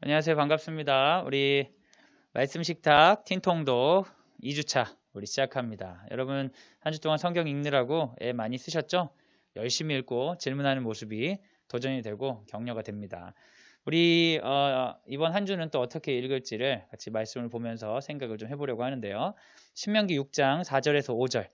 안녕하세요. 반갑습니다. 우리 말씀 식탁 틴통독 2주차 우리 시작합니다. 여러분 한 주 동안 성경 읽느라고 애 많이 쓰셨죠? 열심히 읽고 질문하는 모습이 도전이 되고 격려가 됩니다. 우리 이번 한 주는 또 어떻게 읽을지를 같이 말씀을 보면서 생각을 좀 해보려고 하는데요. 신명기 6장 4절에서 5절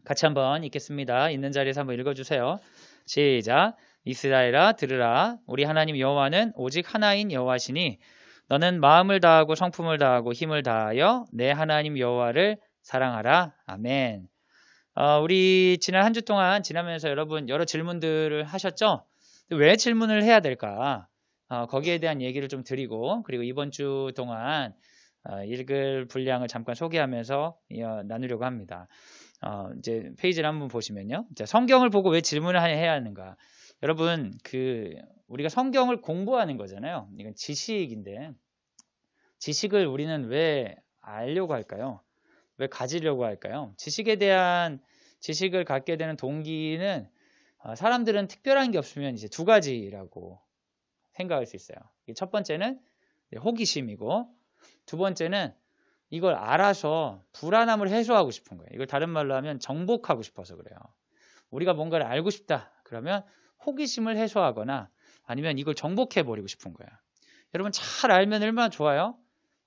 같이 한번 읽겠습니다. 있는 자리에서 한번 읽어주세요. 시작. 이스라엘아 들으라. 우리 하나님 여호와는 오직 하나인 여호와시니 너는 마음을 다하고 성품을 다하고 힘을 다하여 내 하나님 여호와를 사랑하라. 아멘. 우리 지난 한 주 동안 지나면서 여러분 여러 질문들을 하셨죠? 왜 질문을 해야 될까? 거기에 대한 얘기를 좀 드리고 그리고 이번 주 동안 읽을 분량을 잠깐 소개하면서 나누려고 합니다. 이제 페이지를 한번 보시면요. 자, 성경을 보고 왜 질문을 해야 하는가? 여러분, 우리가 성경을 공부하는 거잖아요. 이건 지식인데, 지식을 우리는 왜 알려고 할까요? 왜 가지려고 할까요? 지식을 갖게 되는 동기는 사람들은 특별한 게 없으면 이제 두 가지라고 생각할 수 있어요. 첫 번째는 호기심이고, 두 번째는 이걸 알아서 불안함을 해소하고 싶은 거예요. 이걸 다른 말로 하면 정복하고 싶어서 그래요. 우리가 뭔가를 알고 싶다. 그러면 호기심을 해소하거나 아니면 이걸 정복해버리고 싶은 거예요. 여러분 잘 알면 얼마나 좋아요?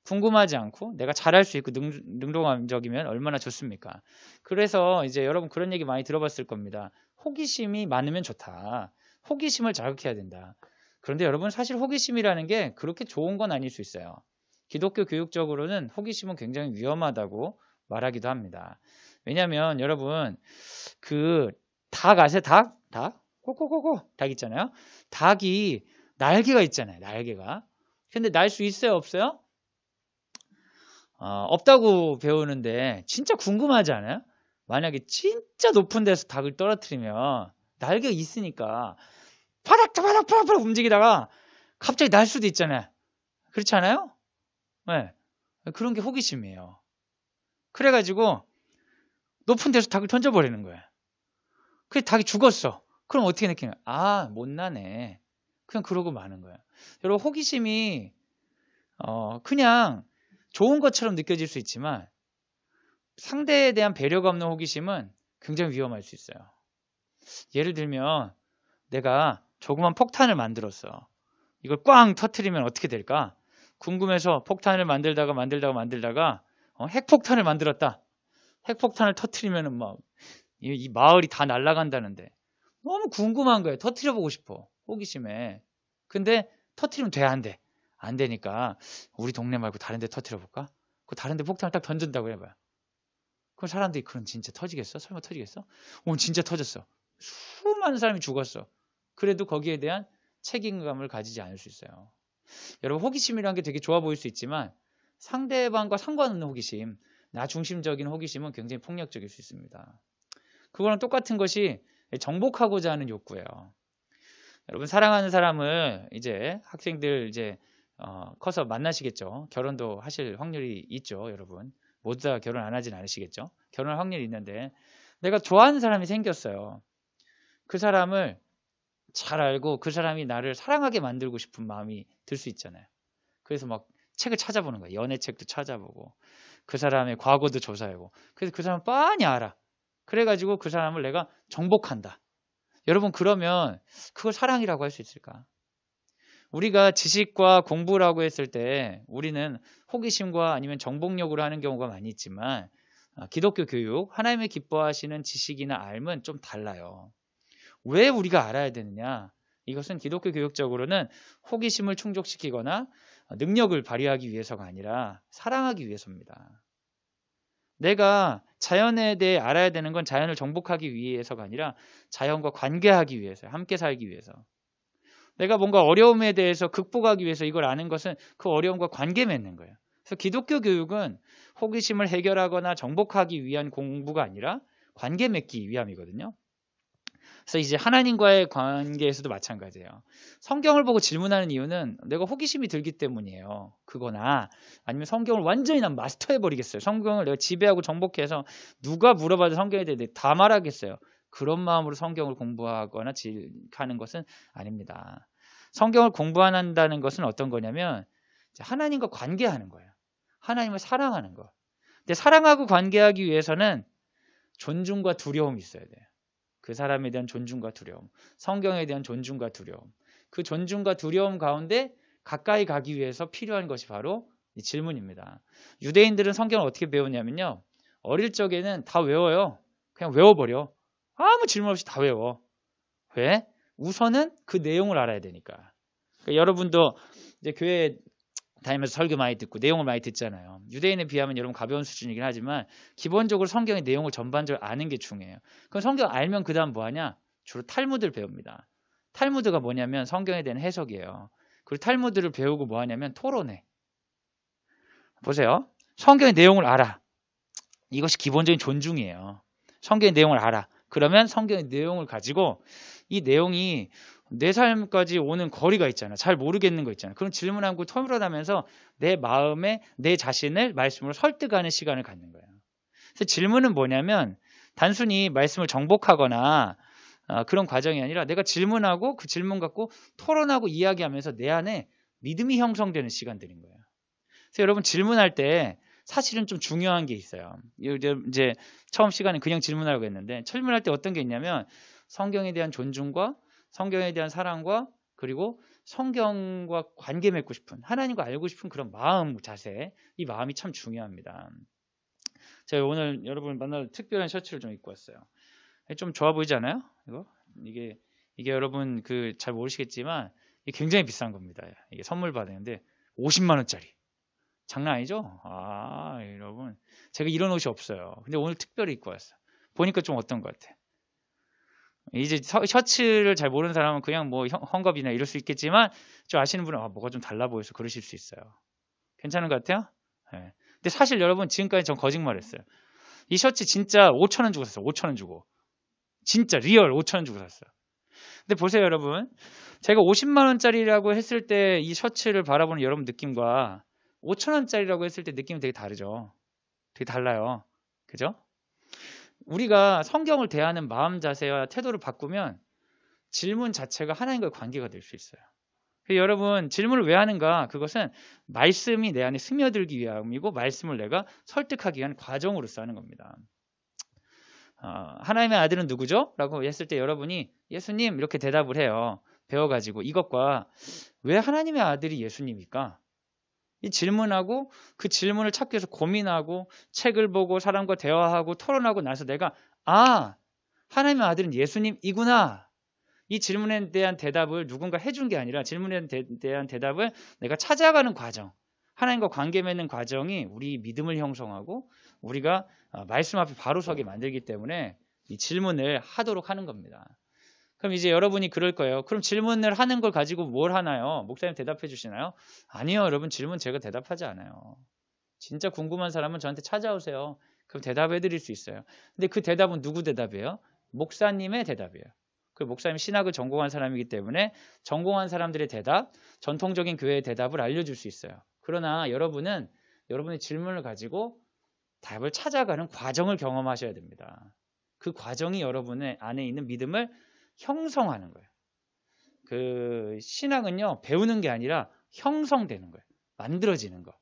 궁금하지 않고 내가 잘할 수 있고 능동적이면 얼마나 좋습니까? 그래서 이제 여러분 그런 얘기 많이 들어봤을 겁니다. 호기심이 많으면 좋다. 호기심을 자극해야 된다. 그런데 여러분 사실 호기심이라는 게 그렇게 좋은 건 아닐 수 있어요. 기독교 교육적으로는 호기심은 굉장히 위험하다고 말하기도 합니다. 왜냐하면 여러분 닭 아세요? 닭? 꼬꼬꼬꼬 닭 있잖아요. 닭이 날개가 있잖아요. 날개가. 근데 날 수 있어요? 없어요? 없다고 배우는데 진짜 궁금하지 않아요? 만약에 진짜 높은 데서 닭을 떨어뜨리면 날개가 있으니까 바닥바닥 움직이다가 갑자기 날 수도 있잖아요. 그렇지 않아요? 네. 그런 게 호기심이에요. 그래가지고 높은 데서 닭을 던져버리는 거예요. 그래서 닭이 죽었어. 그럼 어떻게 느끼냐? 못나네. 그냥 그러고 마는 거예요. 여러분 호기심이 그냥 좋은 것처럼 느껴질 수 있지만 상대에 대한 배려가 없는 호기심은 굉장히 위험할 수 있어요. 예를 들면 내가 조그만 폭탄을 만들었어. 이걸 꽝 터트리면 어떻게 될까? 궁금해서 폭탄을 만들다가 핵폭탄을 만들었다. 핵폭탄을 터트리면은 막 이 마을이 다 날아간다는데 너무 궁금한 거예요. 터트려보고 싶어. 호기심에. 근데 터트리면 돼, 안 돼? 안 되니까 우리 동네 말고 다른 데 터트려볼까? 그 다른 데 폭탄을 딱 던진다고 해봐요. 그럼 사람들이 그럼 진짜 터지겠어? 설마 터지겠어? 진짜 터졌어. 수많은 사람이 죽었어. 그래도 거기에 대한 책임감을 가지지 않을 수 있어요. 여러분 호기심이라는 게 되게 좋아 보일 수 있지만 상대방과 상관없는 호기심, 나 중심적인 호기심은 굉장히 폭력적일 수 있습니다. 그거랑 똑같은 것이 정복하고자 하는 욕구예요. 여러분 사랑하는 사람을 이제 학생들 이제 커서 만나시겠죠. 결혼도 하실 확률이 있죠, 여러분. 모두 다 결혼 안 하진 않으시겠죠. 결혼할 확률이 있는데 내가 좋아하는 사람이 생겼어요. 그 사람을 잘 알고 그 사람이 나를 사랑하게 만들고 싶은 마음이 들 수 있잖아요. 그래서 막 책을 찾아보는 거예요. 연애책도 찾아보고 그 사람의 과거도 조사하고 그래서 그 사람 뻔히 알아. 그래가지고 그 사람을 내가 정복한다. 여러분 그러면 그걸 사랑이라고 할 수 있을까? 우리가 지식과 공부라고 했을 때 우리는 호기심과 아니면 정복력으로 하는 경우가 많이 있지만 기독교 교육, 하나님의 기뻐하시는 지식이나 알은 좀 달라요. 왜 우리가 알아야 되느냐? 이것은 기독교 교육적으로는 호기심을 충족시키거나 능력을 발휘하기 위해서가 아니라 사랑하기 위해서입니다. 내가 자연에 대해 알아야 되는 건 자연을 정복하기 위해서가 아니라 자연과 관계하기 위해서, 함께 살기 위해서. 내가 뭔가 어려움에 대해서 극복하기 위해서 이걸 아는 것은 그 어려움과 관계 맺는 거예요. 그래서 기독교 교육은 호기심을 해결하거나 정복하기 위한 공부가 아니라 관계 맺기 위함이거든요. 그래서 이제 하나님과의 관계에서도 마찬가지예요. 성경을 보고 질문하는 이유는 내가 호기심이 들기 때문이에요. 그거나 아니면 성경을 완전히 난 마스터해버리겠어요. 성경을 내가 지배하고 정복해서 누가 물어봐도 성경에 대해 다 말하겠어요. 그런 마음으로 성경을 공부하거나 하는 것은 아닙니다. 성경을 공부한다는 것은 어떤 거냐면 하나님과 관계하는 거예요. 하나님을 사랑하는 거. 근데 사랑하고 관계하기 위해서는 존중과 두려움이 있어야 돼요. 그 사람에 대한 존중과 두려움, 성경에 대한 존중과 두려움. 그 존중과 두려움 가운데 가까이 가기 위해서 필요한 것이 바로 이 질문입니다. 유대인들은 성경을 어떻게 배우냐면요. 어릴 적에는 다 외워요. 그냥 외워버려. 아무 질문 없이 다 외워. 왜? 우선은 그 내용을 알아야 되니까. 그러니까 여러분도 이제 교회 다니면서 설교 많이 듣고 내용을 많이 듣잖아요. 유대인에 비하면 여러분 가벼운 수준이긴 하지만 기본적으로 성경의 내용을 전반적으로 아는 게 중요해요. 그럼 성경 알면 그 다음 뭐 하냐? 주로 탈무드를 배웁니다. 탈무드가 뭐냐면 성경에 대한 해석이에요. 그리고 탈무드를 배우고 뭐 하냐면 토론해. 보세요. 성경의 내용을 알아. 이것이 기본적인 존중이에요. 성경의 내용을 알아. 그러면 성경의 내용을 가지고 이 내용이 내 삶까지 오는 거리가 있잖아. 잘 모르겠는 거 있잖아. 그럼 질문하고 토론하면서 내 마음에 내 자신을 말씀으로 설득하는 시간을 갖는 거예요. 그래서 질문은 뭐냐면 단순히 말씀을 정복하거나 그런 과정이 아니라 내가 질문하고 그 질문 갖고 토론하고 이야기하면서 내 안에 믿음이 형성되는 시간들인 거예요. 그래서 여러분 질문할 때 사실은 좀 중요한 게 있어요. 이제 처음 시간에 그냥 질문하려고 했는데 질문할 때 어떤 게 있냐면 성경에 대한 존중과 성경에 대한 사랑과 그리고 성경과 관계 맺고 싶은 하나님과 알고 싶은 그런 마음 자세, 이 마음이 참 중요합니다. 제가 오늘 여러분 만날 특별한 셔츠를 좀 입고 왔어요. 좀 좋아 보이지 않아요? 이게 여러분 잘 모르시겠지만 이게 굉장히 비싼 겁니다. 이게 선물 받았는데 50만 원짜리. 장난 아니죠? 여러분 제가 이런 옷이 없어요. 근데 오늘 특별히 입고 왔어요. 보니까 좀 어떤 것 같아. 이제 셔츠를 잘 모르는 사람은 그냥 뭐 헝겊이나 이럴 수 있겠지만 좀 아시는 분은 뭐가 좀 달라 보여서 그러실 수 있어요. 괜찮은 것 같아요? 네. 근데 사실 여러분 지금까지 전 거짓말했어요. 이 셔츠 진짜 5,000원 주고 샀어요. 5,000원 주고. 진짜 리얼 5,000원 주고 샀어요. 근데 보세요 여러분. 제가 50만 원짜리라고 했을 때 이 셔츠를 바라보는 여러분 느낌과 5,000원짜리라고 했을 때 느낌이 되게 다르죠. 되게 달라요. 그죠? 우리가 성경을 대하는 마음 자세와 태도를 바꾸면 질문 자체가 하나님과의 관계가 될 수 있어요. 여러분 질문을 왜 하는가? 그것은 말씀이 내 안에 스며들기 위함이고 말씀을 내가 설득하기 위한 과정으로서 하는 겁니다. 하나님의 아들은 누구죠? 라고 했을 때 여러분이 예수님 이렇게 대답을 해요. 배워가지고 이것과 왜 하나님의 아들이 예수님입니까? 이 질문하고 그 질문을 찾기 위해서 고민하고 책을 보고 사람과 대화하고 토론하고 나서 내가 하나님의 아들은 예수님이구나. 이 질문에 대한 대답을 누군가 해준 게 아니라 질문에 대한 대답을 내가 찾아가는 과정, 하나님과 관계 맺는 과정이 우리 믿음을 형성하고 우리가 말씀 앞에 바로 서게 만들기 때문에 이 질문을 하도록 하는 겁니다. 그럼 이제 여러분이 그럴 거예요. 그럼 질문을 하는 걸 가지고 뭘 하나요? 목사님 대답해 주시나요? 아니요, 여러분 질문 제가 대답하지 않아요. 진짜 궁금한 사람은 저한테 찾아오세요. 그럼 대답해 드릴 수 있어요. 근데 그 대답은 누구 대답이에요? 목사님의 대답이에요. 그 목사님 신학을 전공한 사람이기 때문에 전공한 사람들의 대답, 전통적인 교회의 대답을 알려줄 수 있어요. 그러나 여러분은 여러분의 질문을 가지고 답을 찾아가는 과정을 경험하셔야 됩니다. 그 과정이 여러분의 안에 있는 믿음을 형성하는 거예요. 그 신앙은요, 배우는 게 아니라 형성되는 거예요. 만들어지는 거.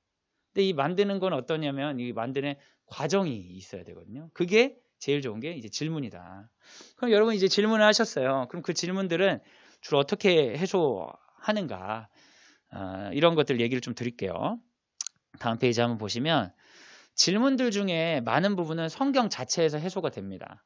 근데 이 만드는 건 어떠냐면 이 만드는 과정이 있어야 되거든요. 그게 제일 좋은 게 이제 질문이다. 그럼 여러분 이제 질문을 하셨어요. 그럼 그 질문들은 주로 어떻게 해소하는가? 이런 것들 얘기를 좀 드릴게요. 다음 페이지 한번 보시면 질문들 중에 많은 부분은 성경 자체에서 해소가 됩니다.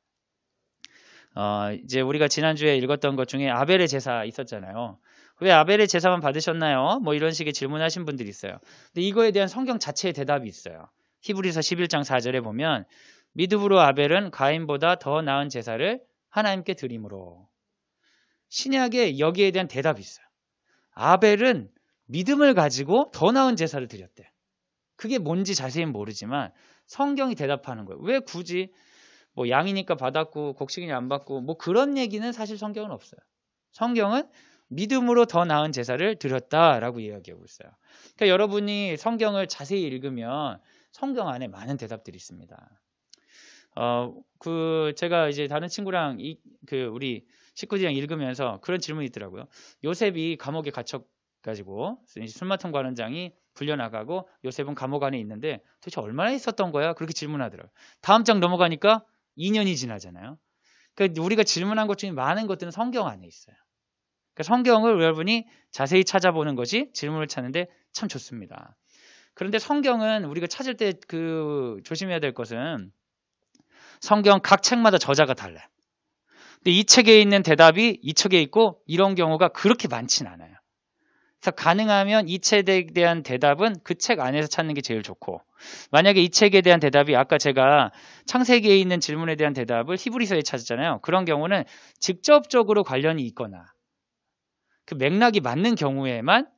이제 우리가 지난주에 읽었던 것 중에 아벨의 제사 있었잖아요. 왜 아벨의 제사만 받으셨나요? 뭐 이런 식의 질문하신 분들이 있어요. 근데 이거에 대한 성경 자체의 대답이 있어요. 히브리서 11장 4절에 보면 믿음으로 아벨은 가인보다 더 나은 제사를 하나님께 드림으로. 신약에 여기에 대한 대답이 있어요. 아벨은 믿음을 가지고 더 나은 제사를 드렸대. 그게 뭔지 자세히는 모르지만 성경이 대답하는 거예요. 왜 굳이 뭐 양이니까 받았고 곡식이니 안 받고 뭐 그런 얘기는 사실 성경은 없어요. 성경은 믿음으로 더 나은 제사를 드렸다라고 이야기하고 있어요. 그러니까 여러분이 성경을 자세히 읽으면 성경 안에 많은 대답들이 있습니다. 제가 이제 다른 친구랑 우리 식구들이랑 읽으면서 그런 질문이 있더라고요. 요셉이 감옥에 갇혀가지고 술마통 관원장이 불려나가고 요셉은 감옥 안에 있는데 도대체 얼마나 있었던 거야? 그렇게 질문하더라고요. 다음 장 넘어가니까 2년이 지나잖아요. 그러니까 우리가 질문한 것 중에 많은 것들은 성경 안에 있어요. 그러니까 성경을 여러분이 자세히 찾아보는 것이 질문을 찾는데 참 좋습니다. 그런데 성경은 우리가 찾을 때 조심해야 될 것은 성경 각 책마다 저자가 달라요. 근데 이 책에 있는 대답이 이 책에 있고 이런 경우가 그렇게 많진 않아요. 그래서 가능하면 이 책에 대한 대답은 그 책 안에서 찾는 게 제일 좋고, 만약에 이 책에 대한 대답이 아까 제가 창세기에 있는 질문에 대한 대답을 히브리서에 찾았잖아요. 그런 경우는 직접적으로 관련이 있거나 그 맥락이 맞는 경우에만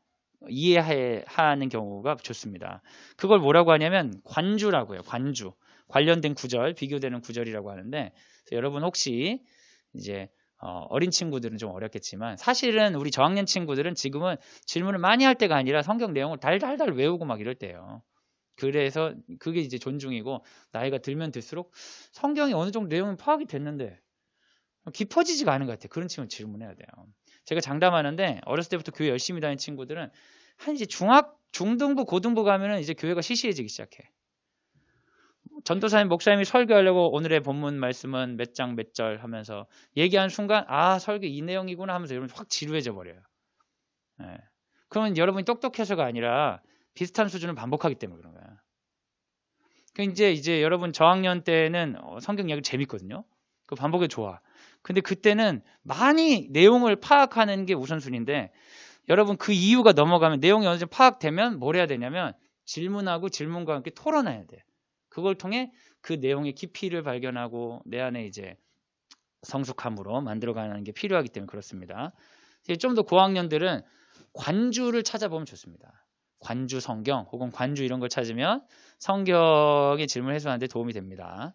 이해하는 경우가 좋습니다. 그걸 뭐라고 하냐면 관주라고 해요. 관주. 관련된 구절, 비교되는 구절이라고 하는데, 여러분 혹시 이제 어린 친구들은 좀 어렵겠지만 사실은 우리 저학년 친구들은 지금은 질문을 많이 할 때가 아니라 성경 내용을 달달달 외우고 막 이럴 때예요. 그래서 그게 이제 존중이고, 나이가 들면 들수록 성경이 어느 정도 내용이 파악이 됐는데 깊어지지가 않은 것 같아요. 그런 친구는 질문해야 돼요. 제가 장담하는데 어렸을 때부터 교회 열심히 다니는 친구들은 한 이제 중등부, 고등부 가면은 이제 교회가 시시해지기 시작해. 전도사님, 목사님이 설교하려고 오늘의 본문 말씀은 몇 장 몇 절 하면서 얘기하는 순간 설교 이 내용이구나 하면서 여러분 확 지루해져 버려요. 네. 그러면 여러분이 똑똑해서가 아니라 비슷한 수준을 반복하기 때문에 그런 거야. 이제 여러분 저학년 때는 성경 이야기 재밌거든요. 그 반복이 좋아. 근데 그때는 많이 내용을 파악하는 게 우선순위인데, 여러분 그 이유가 넘어가면 내용이 어느 정도 파악되면 뭘 해야 되냐면 질문하고 질문과 함께 토론해야 돼. 그걸 통해 그 내용의 깊이를 발견하고 내 안에 이제 성숙함으로 만들어가는 게 필요하기 때문에 그렇습니다. 좀 더 고학년들은 관주를 찾아보면 좋습니다. 관주 성경 혹은 관주 이런 걸 찾으면 성경의 질문 해소하는 데 도움이 됩니다.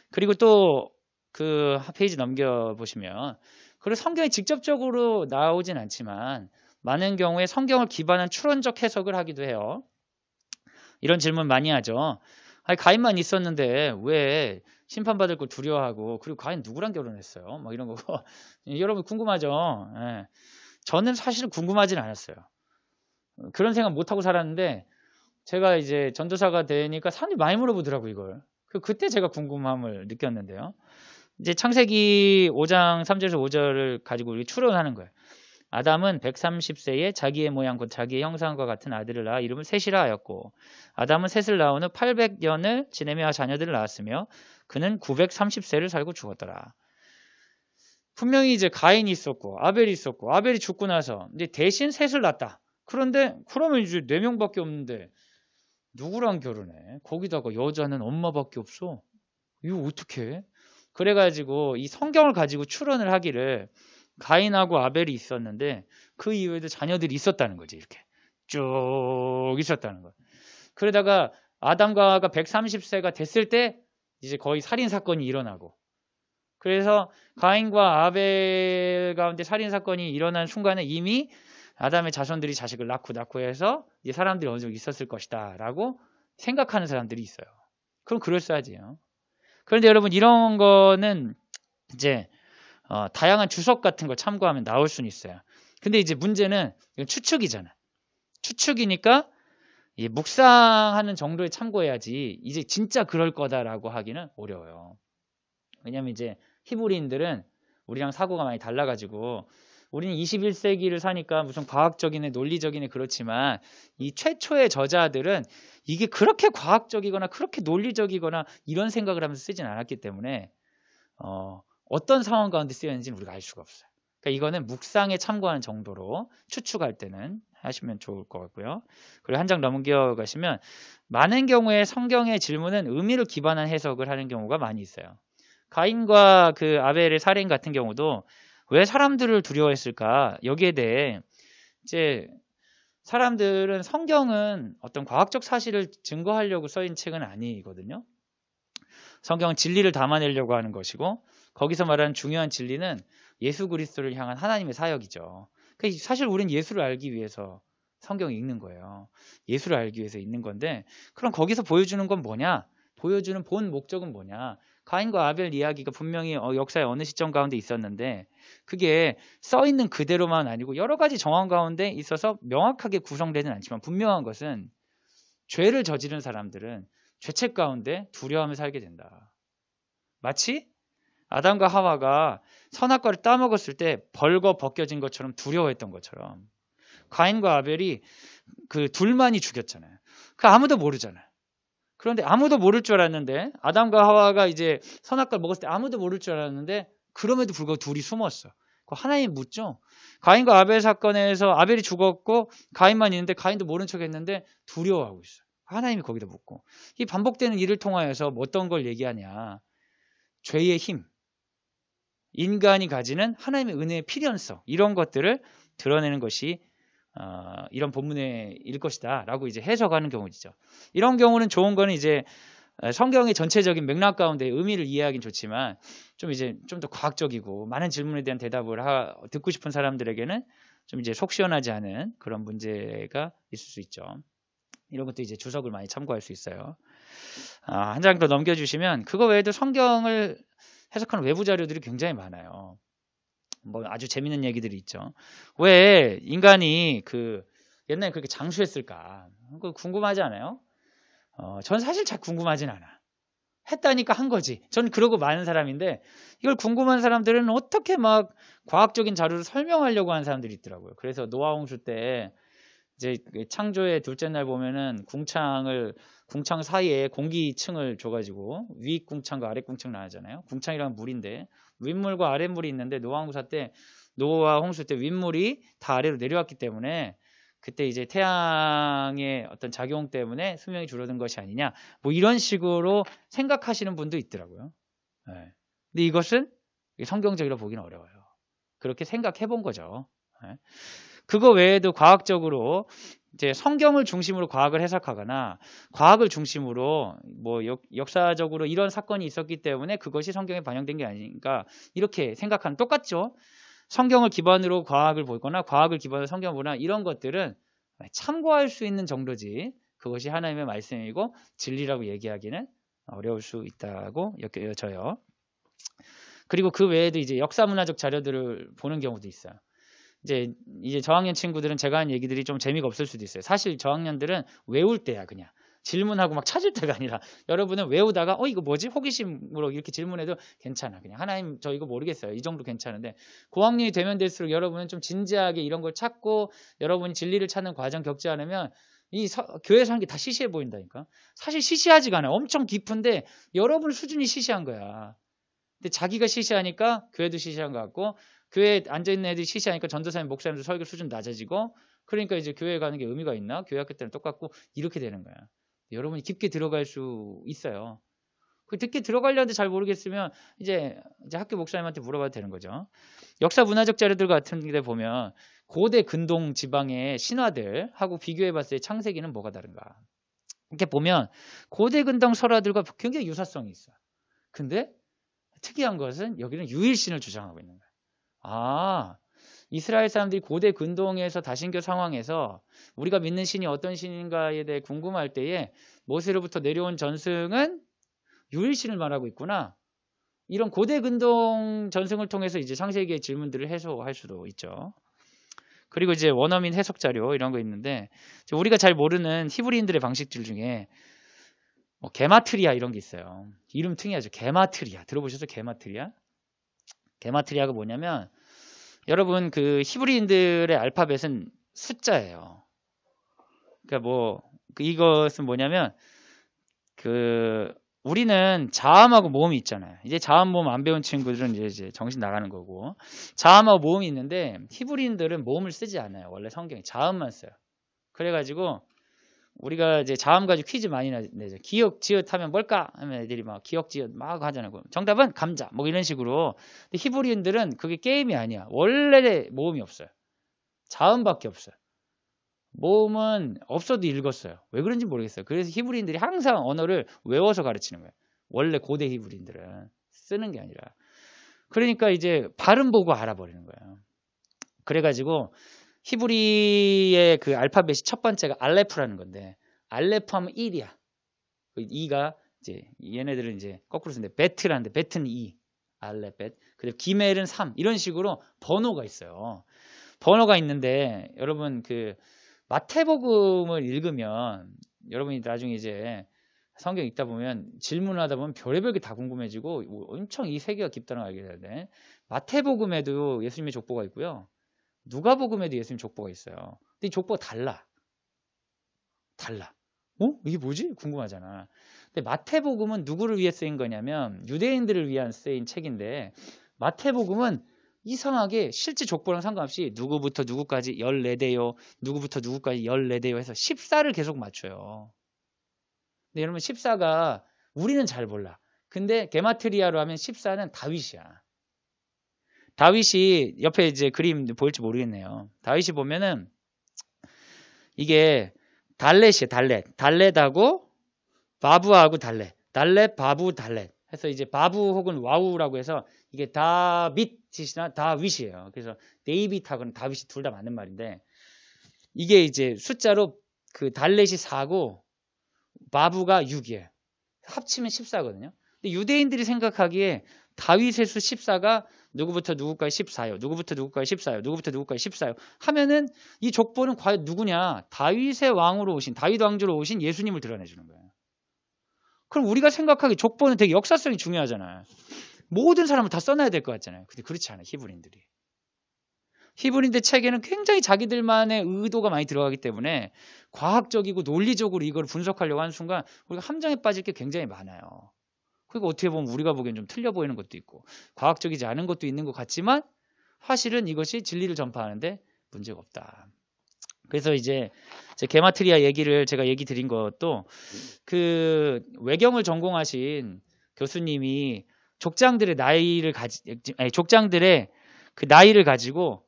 그리고 또 그 페이지 넘겨보시면, 그리고 성경이 직접적으로 나오진 않지만 많은 경우에 성경을 기반한 추론적 해석을 하기도 해요. 이런 질문 많이 하죠. 아니, 가인만 있었는데 왜 심판받을 걸 두려워하고, 그리고 가인 누구랑 결혼했어요? 뭐 이런 거고. 여러분 궁금하죠? 예. 저는 사실은 궁금하진 않았어요. 그런 생각 못하고 살았는데 제가 이제 전도사가 되니까 사람들이 많이 물어보더라고요, 이걸. 그때 제가 궁금함을 느꼈는데요. 이제 창세기 5장 3절에서 5절을 가지고 우리 추론하는 거예요. 아담은 130세에 자기의 모양 곧 자기의 형상과 같은 아들을 낳아 이름을 셋이라 하였고, 아담은 셋을 낳은 후 800년을 지내며 자녀들을 낳았으며 그는 930세를 살고 죽었더라. 분명히 이제 가인이 있었고 아벨이 있었고, 아벨이 죽고 나서 이제 대신 셋을 낳았다. 그런데 그러면 이제 4명밖에 없는데 누구랑 결혼해? 거기다가 여자는 엄마밖에 없어. 이거 어떻게 해? 그래가지고 이 성경을 가지고 추론을 하기를 가인하고 아벨이 있었는데 그 이후에도 자녀들이 있었다는 거지. 이렇게 쭉 있었다는 거야. 그러다가 아담과 하와가 130세가 됐을 때 이제 거의 살인사건이 일어나고, 그래서 가인과 아벨 가운데 살인사건이 일어난 순간에 이미 아담의 자손들이 자식을 낳고 해서 이제 사람들이 어느 정도 있었을 것이다 라고 생각하는 사람들이 있어요. 그럼 그럴싸하지요. 그런데 여러분 이런 거는 이제 다양한 주석 같은 걸 참고하면 나올 수는 있어요. 근데 이제 문제는 이건 추측이잖아. 추측이니까 묵상하는 정도에 참고해야지 이제 진짜 그럴 거다라고 하기는 어려워요. 왜냐면 이제 히브리인들은 우리랑 사고가 많이 달라가지고, 우리는 21세기를 사니까 무슨 과학적이네 논리적이네 그렇지만 이 최초의 저자들은 이게 그렇게 과학적이거나 그렇게 논리적이거나 이런 생각을 하면서 쓰진 않았기 때문에 어떤 상황 가운데 쓰였는지는 우리가 알 수가 없어요. 그러니까 이거는 묵상에 참고하는 정도로 추측할 때는 하시면 좋을 것 같고요. 그리고 한 장 넘겨가시면 많은 경우에 성경의 질문은 의미를 기반한 해석을 하는 경우가 많이 있어요. 가인과 그 아벨의 살인 같은 경우도 왜 사람들을 두려워했을까? 여기에 대해 이제 사람들은 성경은 어떤 과학적 사실을 증거하려고 써인 책은 아니거든요. 성경은 진리를 담아내려고 하는 것이고, 거기서 말하는 중요한 진리는 예수 그리스도를 향한 하나님의 사역이죠. 그러니까 사실 우리는 예수를 알기 위해서 성경을 읽는 거예요. 예수를 알기 위해서 읽는 건데, 그럼 거기서 보여주는 건 뭐냐? 보여주는 본 목적은 뭐냐? 가인과 아벨 이야기가 분명히 역사의 어느 시점 가운데 있었는데 그게 써있는 그대로만 아니고 여러 가지 정황 가운데 있어서 명확하게 구성되진 않지만 분명한 것은 죄를 저지른 사람들은 죄책 가운데 두려워하며 살게 된다. 마치 아담과 하와가 선악과를 따먹었을 때 벌거 벗겨진 것처럼 두려워했던 것처럼 가인과 아벨이 그 둘만이 죽였잖아요. 그 아무도 모르잖아요. 그런데 아무도 모를 줄 알았는데 아담과 하와가 이제 선악과를 먹었을 때 아무도 모를 줄 알았는데 그럼에도 불구하고 둘이 숨었어. 하나님이 묻죠. 가인과 아벨 사건에서 아벨이 죽었고 가인만 있는데 가인도 모른 척 했는데 두려워하고 있어요. 하나님이 거기다 묻고. 이 반복되는 일을 통하여서 뭐 어떤 걸 얘기하냐. 죄의 힘, 인간이 가지는 하나님의 은혜의 필연성 이런 것들을 드러내는 것이 이런 본문의 일 것이다 라고 이제 해석하는 경우죠. 이런 경우는 좋은 거는 이제 성경의 전체적인 맥락 가운데 의미를 이해하긴 좋지만 좀 이제 좀 더 과학적이고 많은 질문에 대한 대답을 듣고 싶은 사람들에게는 좀 이제 속 시원하지 않은 그런 문제가 있을 수 있죠. 이런 것도 이제 주석을 많이 참고할 수 있어요. 한 장 더 넘겨주시면 그거 외에도 성경을 해석하는 외부 자료들이 굉장히 많아요. 뭐 아주 재밌는 얘기들이 있죠. 왜 인간이 옛날에 그렇게 장수했을까? 그거 궁금하지 않아요? 전 사실 잘 궁금하진 않아. 했다니까 한 거지. 전 그러고 많은 사람인데 이걸 궁금한 사람들은 어떻게 막 과학적인 자료를 설명하려고 하는 사람들이 있더라고요. 그래서 노아 홍수 때 이제 창조의 둘째 날 보면은 궁창 사이에 공기층을 줘가지고 위 궁창과 아래 궁창 나잖아요. 궁창이란 물인데 윗물과 아랫물이 있는데 노아 홍수 때 윗물이 다 아래로 내려왔기 때문에 그때 이제 태양의 어떤 작용 때문에 수명이 줄어든 것이 아니냐 뭐 이런 식으로 생각하시는 분도 있더라고요. 네. 근데 이것은 성경적으로 보기는 어려워요. 그렇게 생각해 본 거죠. 네. 그거 외에도 과학적으로 이제 성경을 중심으로 과학을 해석하거나 과학을 중심으로 뭐 역사적으로 이런 사건이 있었기 때문에 그것이 성경에 반영된 게 아닌가 이렇게 생각하는 똑같죠. 성경을 기반으로 과학을 보거나 과학을 기반으로 성경을 보거나 이런 것들은 참고할 수 있는 정도지 그것이 하나님의 말씀이고 진리라고 얘기하기는 어려울 수 있다고 여겨져요. 그리고 그 외에도 이제 역사문화적 자료들을 보는 경우도 있어요. 이제 저학년 친구들은 제가 한 얘기들이 좀 재미가 없을 수도 있어요. 사실 저학년들은 외울 때야 그냥. 질문하고 막 찾을 때가 아니라 여러분은 외우다가 이거 뭐지? 호기심으로 이렇게 질문해도 괜찮아. 그냥 하나님 저 이거 모르겠어요. 이 정도 괜찮은데 고학년이 되면 될수록 여러분은 좀 진지하게 이런 걸 찾고 여러분이 진리를 찾는 과정 겪지 않으면 교회 사는 게 다 시시해 보인다니까. 사실 시시하지가 않아요. 엄청 깊은데 여러분 수준이 시시한 거야. 근데 자기가 시시하니까 교회도 시시한 것 같고 교회에 앉아있는 애들이 시시하니까 전도사님, 목사님도 설교 수준 낮아지고 그러니까 이제 교회에 가는 게 의미가 있나? 교회 학교 때는 똑같고 이렇게 되는 거야. 여러분이 깊게 들어갈 수 있어요. 깊게 들어가려는데 잘 모르겠으면 이제 학교 목사님한테 물어봐도 되는 거죠. 역사 문화적 자료들 같은 데 보면 고대 근동 지방의 신화들하고 비교해 봤을 때 창세기는 뭐가 다른가? 이렇게 보면 고대 근동 설화들과 굉장히 유사성이 있어. 근데 특이한 것은 여기는 유일신을 주장하고 있는 거야. 이스라엘 사람들이 고대 근동에서 다신교 상황에서 우리가 믿는 신이 어떤 신인가에 대해 궁금할 때에 모세로부터 내려온 전승은 유일신을 말하고 있구나. 이런 고대 근동 전승을 통해서 이제 창세기의 질문들을 해소할 수도 있죠. 그리고 이제 원어민 해석 자료 이런 거 있는데 우리가 잘 모르는 히브리인들의 방식들 중에 게마트리아 이런 게 있어요. 이름 특이하죠. 게마트리아 들어보셨어요? 게마트리아? 게마트리아가 뭐냐면 여러분 그 히브리인들의 알파벳은 숫자예요. 그러니까 이것은 뭐냐면 우리는 자음하고 모음이 있잖아요. 이제 자음 모음 안 배운 친구들은 이제 정신 나가는 거고 자음하고 모음이 있는데 히브리인들은 모음을 쓰지 않아요. 원래 성경에 자음만 써요. 그래가지고 우리가 이제 자음 가지고 퀴즈 많이 내죠. 기역 지읒 하면 뭘까? 하면 애들이 막 기역 지읒 막 하잖아요. 정답은 감자 뭐 이런 식으로. 근데 히브리인들은 그게 게임이 아니야. 원래 모음이 없어요. 자음밖에 없어요. 모음은 없어도 읽었어요. 왜 그런지 모르겠어요. 그래서 히브리인들이 항상 언어를 외워서 가르치는 거예요. 원래 고대 히브리인들은 쓰는 게 아니라. 그러니까 이제 발음 보고 알아버리는 거예요. 그래가지고 히브리의 그 알파벳이 첫 번째가 알레프라는 건데 알레프 하면 1이야. 2가 이제 얘네들은 이제 거꾸로 쓰는데 베트라는데 베트는 2, 알레벳. 그리고 기멜은 3. 이런 식으로 번호가 있어요. 번호가 있는데 여러분 그 마태복음을 읽으면 여러분이 나중에 이제 성경 읽다 보면 질문하다 보면 별의별 게 다 궁금해지고 엄청 이 세계가 깊다는 걸 알게 돼야 돼. 마태복음에도 예수님의 족보가 있고요. 누가복음에도 예수님 족보가 있어요. 근데 이 족보가 달라. 이게 뭐지? 궁금하잖아. 근데 마태복음은 누구를 위해 쓰인 거냐면 유대인들을 위한 쓰인 책인데 마태복음은 이상하게 실제 족보랑 상관없이 누구부터 누구까지 14대요. 누구부터 누구까지 14대요 해서 14를 계속 맞춰요. 근데 여러분 14가 우리는 잘 몰라. 근데 게마트리아로 하면 14는 다윗이야. 다윗이 옆에 이제 그림 보일지 모르겠네요. 다윗이 보면은 이게 달렛이에요. 달렛하고 바부하고 달렛 바부 달렛 해서 이제 바부 혹은 와우라고 해서 이게 다빗이나 다윗이에요. 그래서 데이빗하고는 다윗이 둘 다 맞는 말인데 이게 이제 숫자로 그 달렛이 4고 바부가 6이에요. 합치면 14거든요. 근데 유대인들이 생각하기에 다윗의 수 14가 누구부터 누구까지 14요. 누구부터 누구까지 14요. 누구부터 누구까지 14요. 하면은 이 족보는 과연 누구냐? 다윗의 왕으로 오신, 다윗 왕조로 오신 예수님을 드러내주는 거예요. 그럼 우리가 생각하기 족보는 되게 역사성이 중요하잖아요. 모든 사람을 다 써놔야 될 것 같잖아요. 근데 그렇지 않아요. 히브리인들이. 히브리인들 책에는 굉장히 자기들만의 의도가 많이 들어가기 때문에 과학적이고 논리적으로 이걸 분석하려고 하는 순간 우리가 함정에 빠질 게 굉장히 많아요. 그리고 어떻게 보면 우리가 보기엔 좀 틀려 보이는 것도 있고 과학적이지 않은 것도 있는 것 같지만 사실은 이것이 진리를 전파하는데 문제가 없다. 그래서 이제 제 게마트리아 얘기를 제가 얘기 드린 것도 그 외경을 전공하신 교수님이 족장들의 족장들의 그 나이를 가지고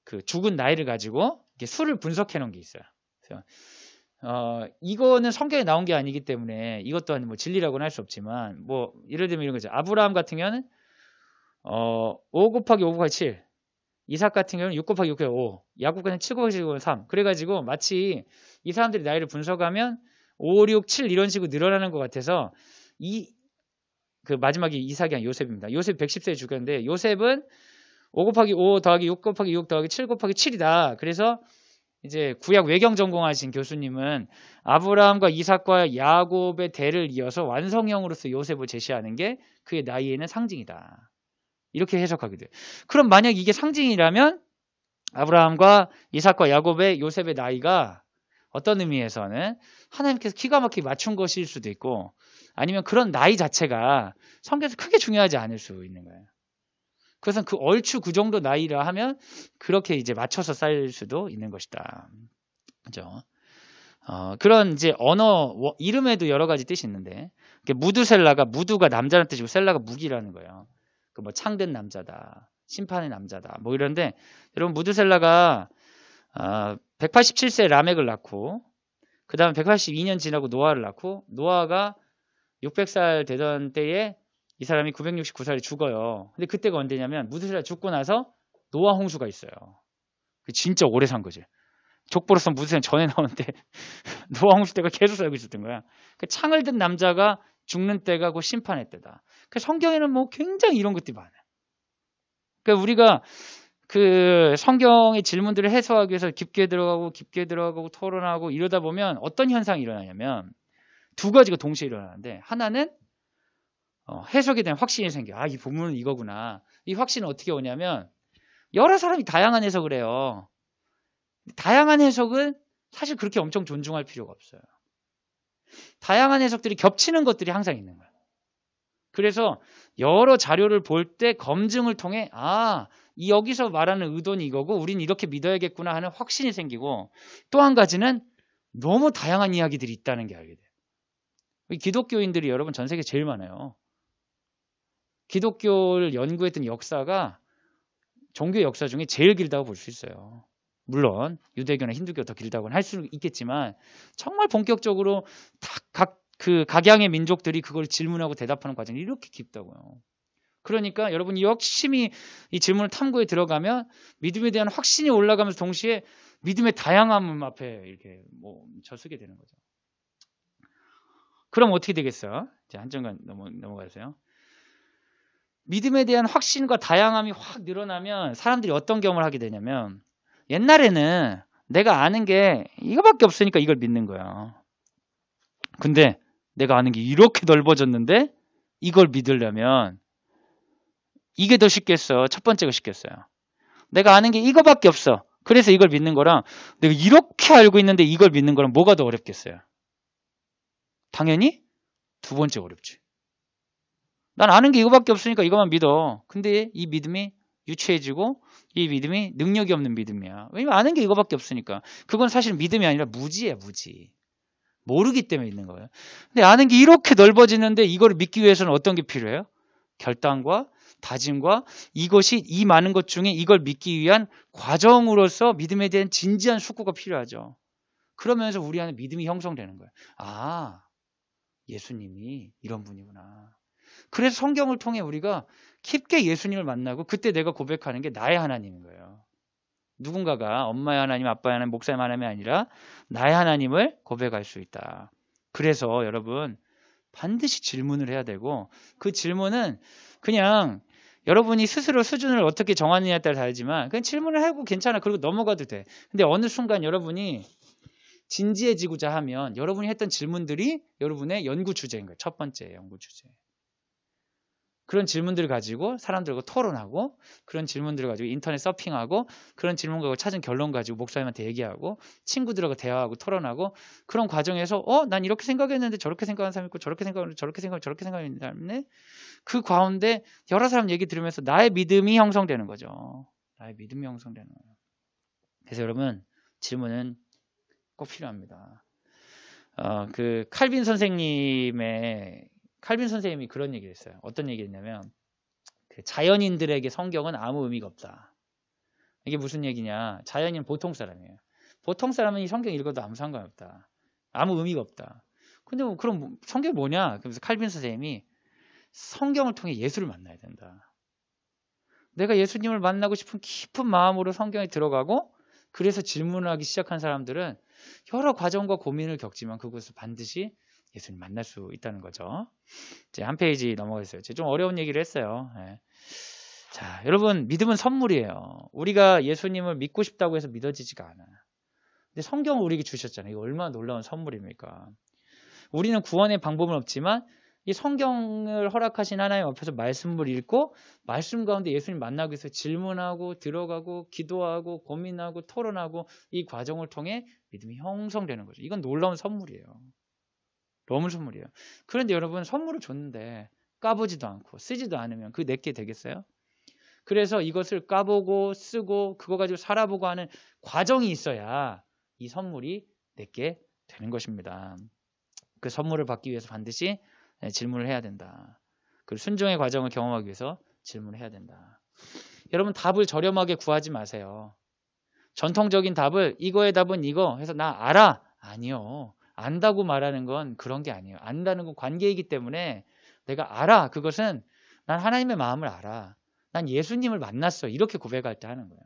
그 죽은 나이를 가지고 이렇게 수를 분석해 놓은 게 있어요. 그래서 이거는 성경에 나온 게 아니기 때문에 이것 또한 뭐 진리라고는 할 수 없지만 뭐 예를 들면 이런 거죠. 아브라함 같은 경우는 5 곱하기 5 곱하기 7, 이삭 같은 경우는 6 곱하기 6 곱하기 5, 야곱 같은 경우는 7 곱하기 7 곱하기 3. 그래가지고 마치 이 사람들이 나이를 분석하면 5, 6, 7 이런 식으로 늘어나는 것 같아서 그 마지막이 이삭이 아니라 요셉입니다. 요셉 110세에 죽였는데 요셉은 5 곱하기 5 더하기 6 곱하기 6 더하기 7 곱하기 7이다. 그래서 이제 구약 외경 전공하신 교수님은 아브라함과 이삭과 야곱의 대를 이어서 완성형으로서 요셉을 제시하는 게 그의 나이에는 상징이다. 이렇게 해석하게 돼요. 그럼 만약 이게 상징이라면 아브라함과 이삭과 야곱의 요셉의 나이가 어떤 의미에서는 하나님께서 기가 막히게 맞춘 것일 수도 있고 아니면 그런 나이 자체가 성경에서 크게 중요하지 않을 수 있는 거예요. 그래서 그 얼추 그 정도 나이라 하면 그렇게 이제 맞춰서 쌓일 수도 있는 것이다. 그죠? 그런 이제 언어 이름에도 여러 가지 뜻이 있는데 무드셀라가 무두가 남자라는 뜻이고 셀라가 무기라는 거예요. 그 뭐 창든 남자다, 심판의 남자다, 뭐 이런데 여러분 무드셀라가 187세 라멕을 낳고 그 다음에 182년 지나고 노아를 낳고 노아가 600살 되던 때에 이 사람이 969살에 죽어요. 근데 그때가 언제냐면 무드셀라 죽고 나서 노아 홍수가 있어요. 진짜 오래 산 거지. 족보로서 무드셀라 전에 나오는데 노아 홍수 때가 계속 살고 있었던 거야. 그 창을 든 남자가 죽는 때가 그 심판의 때다. 그 성경에는 뭐 굉장히 이런 것들이 많아요. 그러니까 우리가 그 성경의 질문들을 해소하기 위해서 깊게 들어가고 토론하고 이러다 보면 어떤 현상이 일어나냐면 두 가지가 동시에 일어나는데 하나는 해석에 대한 확신이 생겨. 이 본문은 이거구나. 이 확신은 어떻게 오냐면 여러 사람이 다양한 해석을 해요. 다양한 해석은 사실 그렇게 엄청 존중할 필요가 없어요. 다양한 해석들이 겹치는 것들이 항상 있는 거예요. 그래서 여러 자료를 볼 때 검증을 통해 여기서 말하는 의도는 이거고 우린 이렇게 믿어야겠구나 하는 확신이 생기고 또 한 가지는 너무 다양한 이야기들이 있다는 게 알게 돼요. 기독교인들이 여러분 전 세계 제일 많아요. 기독교를 연구했던 역사가 종교 역사 중에 제일 길다고 볼 수 있어요. 물론 유대교나 힌두교가 더 길다고는 할 수 있겠지만 정말 본격적으로 각양의 민족들이 그걸 질문하고 대답하는 과정이 이렇게 깊다고요. 그러니까 여러분 열심히 이 질문을 탐구에 들어가면 믿음에 대한 확신이 올라가면서 동시에 믿음의 다양함 앞에 이렇게 멈춰서게 되는 거죠. 그럼 어떻게 되겠어? 이제 한 점간 넘어가세요. 믿음에 대한 확신과 다양함이 확 늘어나면 사람들이 어떤 경험을 하게 되냐면 옛날에는 내가 아는 게 이거밖에 없으니까 이걸 믿는 거야. 근데 내가 아는 게 이렇게 넓어졌는데 이걸 믿으려면 이게 더 쉽겠어. 첫 번째가 쉽겠어요. 내가 아는 게 이거밖에 없어. 그래서 이걸 믿는 거랑 내가 이렇게 알고 있는데 이걸 믿는 거랑 뭐가 더 어렵겠어요? 당연히 두 번째 어렵지. 난 아는 게 이거밖에 없으니까 이것만 믿어. 근데 이 믿음이 유치해지고 이 믿음이 능력이 없는 믿음이야. 왜냐면 아는 게 이거밖에 없으니까. 그건 사실 믿음이 아니라 무지야, 무지. 모르기 때문에 있는 거예요. 근데 아는 게 이렇게 넓어지는데 이걸 믿기 위해서는 어떤 게 필요해요? 결단과 다짐과 이것이 이 많은 것 중에 이걸 믿기 위한 과정으로서 믿음에 대한 진지한 숙고가 필요하죠. 그러면서 우리 안에 믿음이 형성되는 거예요. 아, 예수님이 이런 분이구나. 그래서 성경을 통해 우리가 깊게 예수님을 만나고 그때 내가 고백하는 게 나의 하나님인 거예요. 누군가가 엄마의 하나님, 아빠의 하나님, 목사의 하나님이 아니라 나의 하나님을 고백할 수 있다. 그래서 여러분 반드시 질문을 해야 되고 그 질문은 그냥 여러분이 스스로 수준을 어떻게 정하느냐에 따라 다르지만 그냥 질문을 하고 괜찮아. 그리고 넘어가도 돼. 근데 어느 순간 여러분이 진지해지고자 하면 여러분이 했던 질문들이 여러분의 연구 주제인 거예요. 첫 번째 연구 주제. 그런 질문들을 가지고 사람들과 토론하고 그런 질문들을 가지고 인터넷 서핑하고 그런 질문 가지고 찾은 결론 가지고 목사님한테 얘기하고 친구들하고 대화하고 토론하고 그런 과정에서 난 이렇게 생각했는데 저렇게 생각하는 사람이 있고 저렇게 생각하는 저렇게 생각하는 저렇게 생각하는 사람이 그 가운데 여러 사람 얘기 들으면서 나의 믿음이 형성되는 거죠. 나의 믿음이 형성되는 거예요. 그래서 여러분 질문은 꼭 필요합니다. 그 칼빈 선생님이 그런 얘기를 했어요. 어떤 얘기를 했냐면 그 자연인들에게 성경은 아무 의미가 없다. 이게 무슨 얘기냐? 자연인은 보통 사람이에요. 보통 사람은 이 성경 읽어도 아무 상관없다. 아무 의미가 없다. 근데 그럼 성경이 뭐냐? 그래서 칼빈 선생님이 성경을 통해 예수를 만나야 된다. 내가 예수님을 만나고 싶은 깊은 마음으로 성경에 들어가고 그래서 질문을 하기 시작한 사람들은 여러 과정과 고민을 겪지만 그것을 반드시 예수님 만날 수 있다는 거죠. 이제 한 페이지 넘어가겠어요. 제가 좀 어려운 얘기를 했어요. 네. 자, 여러분 믿음은 선물이에요. 우리가 예수님을 믿고 싶다고 해서 믿어지지가 않아요. 근데 성경을 우리에게 주셨잖아요. 이거 얼마나 놀라운 선물입니까? 우리는 구원의 방법은 없지만 이 성경을 허락하신 하나님 앞에서 말씀을 읽고 말씀 가운데 예수님 만나기 위해서 질문하고 들어가고 기도하고 고민하고 토론하고 이 과정을 통해 믿음이 형성되는 거죠. 이건 놀라운 선물이에요. 너무 선물이에요. 그런데 여러분 선물을 줬는데 까보지도 않고 쓰지도 않으면 그게 내게 되겠어요? 그래서 이것을 까보고 쓰고 그거 가지고 살아보고 하는 과정이 있어야 이 선물이 내게 되는 것입니다. 그 선물을 받기 위해서 반드시 질문을 해야 된다. 그리고 순종의 과정을 경험하기 위해서 질문을 해야 된다. 여러분 답을 저렴하게 구하지 마세요. 전통적인 답을 이거의 답은 이거 해서 나 알아. 아니요. 안다고 말하는 건 그런 게 아니에요. 안다는 건 관계이기 때문에 내가 알아. 그것은 난 하나님의 마음을 알아. 난 예수님을 만났어. 이렇게 고백할 때 하는 거예요.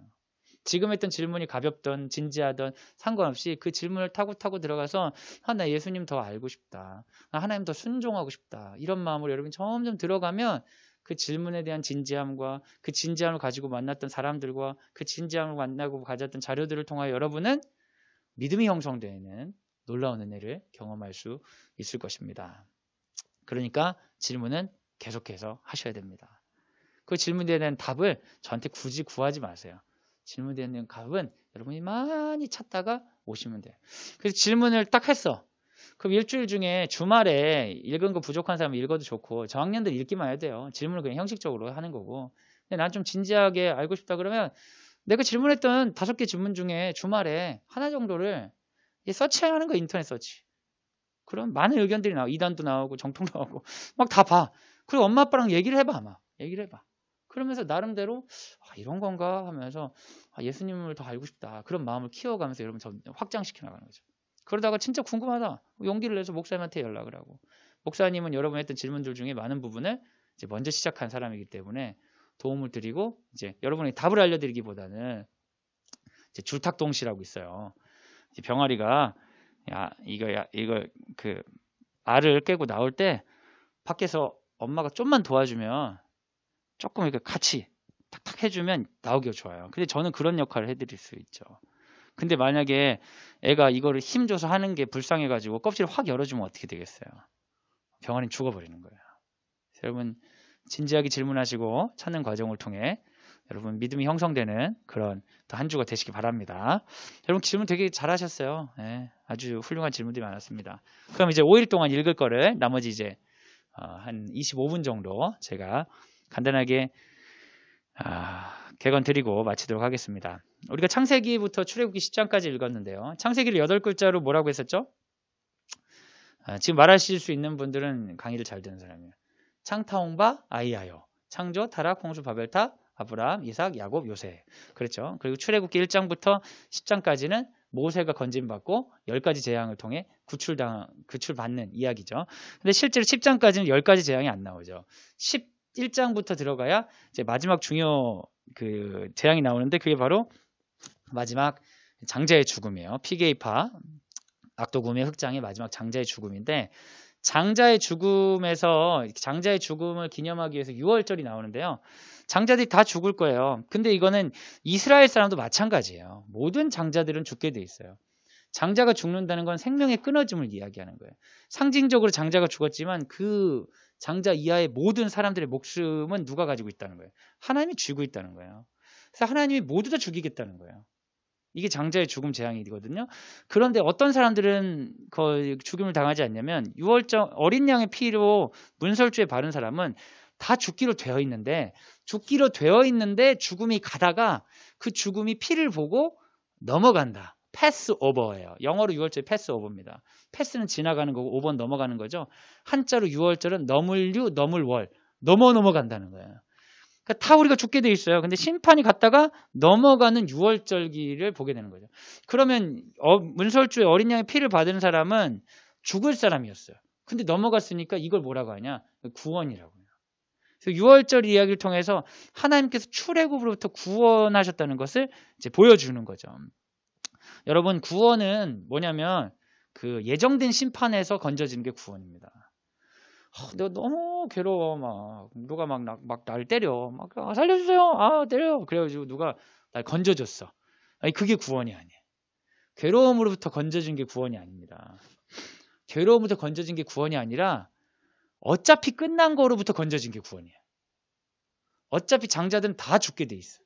지금 했던 질문이 가볍던 진지하던 상관없이 그 질문을 타고 들어가서 나 예수님 더 알고 싶다. 나 하나님 더 순종하고 싶다. 이런 마음으로 여러분이 점점 들어가면 그 질문에 대한 진지함과 그 진지함을 가지고 만났던 사람들과 그 진지함을 만나고 가졌던 자료들을 통하여 여러분은 믿음이 형성되는 놀라운 은혜를 경험할 수 있을 것입니다. 그러니까 질문은 계속해서 하셔야 됩니다. 그 질문에 대한 답을 저한테 굳이 구하지 마세요. 질문에 대한 답은 여러분이 많이 찾다가 오시면 돼요. 그래서 질문을 딱 했어. 그럼 일주일 중에 주말에 읽은 거 부족한 사람은 읽어도 좋고 저학년들 읽기만 해야 돼요. 질문을 그냥 형식적으로 하는 거고. 근데 난 좀 진지하게 알고 싶다 그러면 내가 질문했던 5개 질문 중에 주말에 하나 정도를 서치하는 거 인터넷 서치. 그럼 많은 의견들이 나오고 이단도 나오고 정통 나오고 막 다 봐. 그리고 엄마 아빠랑 얘기를 해봐 아마. 얘기를 해봐. 그러면서 나름대로 이런 건가 하면서 예수님을 더 알고 싶다. 그런 마음을 키워가면서 여러분 좀 확장시켜 나가는 거죠. 그러다가 진짜 궁금하다. 용기를 내서 목사님한테 연락을 하고. 목사님은 여러분이 했던 질문들 중에 많은 부분을 이제 먼저 시작한 사람이기 때문에 도움을 드리고 이제 여러분이 답을 알려드리기보다는 이제 줄탁동시라고 있어요. 이제 병아리가 이거 그 알을 깨고 나올 때 밖에서 엄마가 좀만 도와주면 조금 이렇게 같이 탁탁 해주면 나오기가 좋아요. 근데 저는 그런 역할을 해드릴 수 있죠. 근데 만약에 애가 이거를 힘줘서 하는 게 불쌍해가지고 껍질을 확 열어주면 어떻게 되겠어요? 병아리는 죽어버리는 거예요. 여러분 진지하게 질문하시고 찾는 과정을 통해 여러분 믿음이 형성되는 그런 또 한 주가 되시기 바랍니다. 여러분 질문 되게 잘하셨어요. 네, 아주 훌륭한 질문들이 많았습니다. 그럼 이제 5일 동안 읽을 거를 나머지 이제 한 25분 정도 제가 간단하게 객언 드리고 마치도록 하겠습니다. 우리가 창세기부터 출애굽기 10장까지 읽었는데요. 창세기를 8글자로 뭐라고 했었죠? 지금 말하실 수 있는 분들은 강의를 잘 듣는 사람이에요. 창타홍바 아이하여 창조 타락 홍수 바벨탑 아브라함 이삭 야곱 요새 그랬죠. 그리고 출애굽기 1장부터 10장까지는 모세가 건진받고 10가지 재앙을 통해 구출받는 이야기죠. 근데 실제로 10장까지는 10가지 재앙이 안 나오죠. 11장부터 들어가야 이제 마지막 중요 그 재앙이 나오는데 그게 바로 마지막 장자의 죽음이에요. 피게이파 악도금의 흑장의 마지막 장자의 죽음인데 장자의 죽음에서 장자의 죽음을 기념하기 위해서 6월절이 나오는데요. 장자들이 다 죽을 거예요. 근데 이거는 이스라엘 사람도 마찬가지예요. 모든 장자들은 죽게 돼 있어요. 장자가 죽는다는 건 생명의 끊어짐을 이야기하는 거예요. 상징적으로 장자가 죽었지만 그 장자 이하의 모든 사람들의 목숨은 누가 가지고 있다는 거예요? 하나님이 쥐고 있다는 거예요. 그래서 하나님이 모두 다 죽이겠다는 거예요. 이게 장자의 죽음 재앙이거든요. 그런데 어떤 사람들은 죽임을 당하지 않냐면 6월절 어린 양의 피로 문설주에 바른 사람은 다 죽기로 되어 있는데 죽음이 가다가 그 죽음이 피를 보고 넘어간다. 패스 오버예요. 영어로 6월절 패스 오버입니다. 패스는 지나가는 거고 오버는 넘어가는 거죠. 한자로 6월절은 넘을류 넘을월 넘어간다는 거예요. 그러니까 다 우리가 죽게 돼 있어요. 근데 심판이 갔다가 넘어가는 6월절기를 보게 되는 거죠. 그러면 문설주의 어린 양의 피를 받은 사람은 죽을 사람이었어요. 근데 넘어갔으니까 이걸 뭐라고 하냐? 구원이라고 해요. 그래서 6월절 이야기를 통해서 하나님께서 출애굽으로부터 구원하셨다는 것을 이제 보여주는 거죠. 여러분 구원은 뭐냐면 그 예정된 심판에서 건져지는 게 구원입니다. 내가 너무 괴로워. 막 누가 막 날 때려. 막 살려주세요. 때려. 그래가지고 누가 날 건져줬어. 아니 그게 구원이 아니에요. 괴로움으로부터 건져진 게 구원이 아닙니다. 괴로움부터 건져진 게 구원이 아니라 어차피 끝난 거로부터 건져진 게 구원이에요. 어차피 장자들은 다 죽게 돼 있어.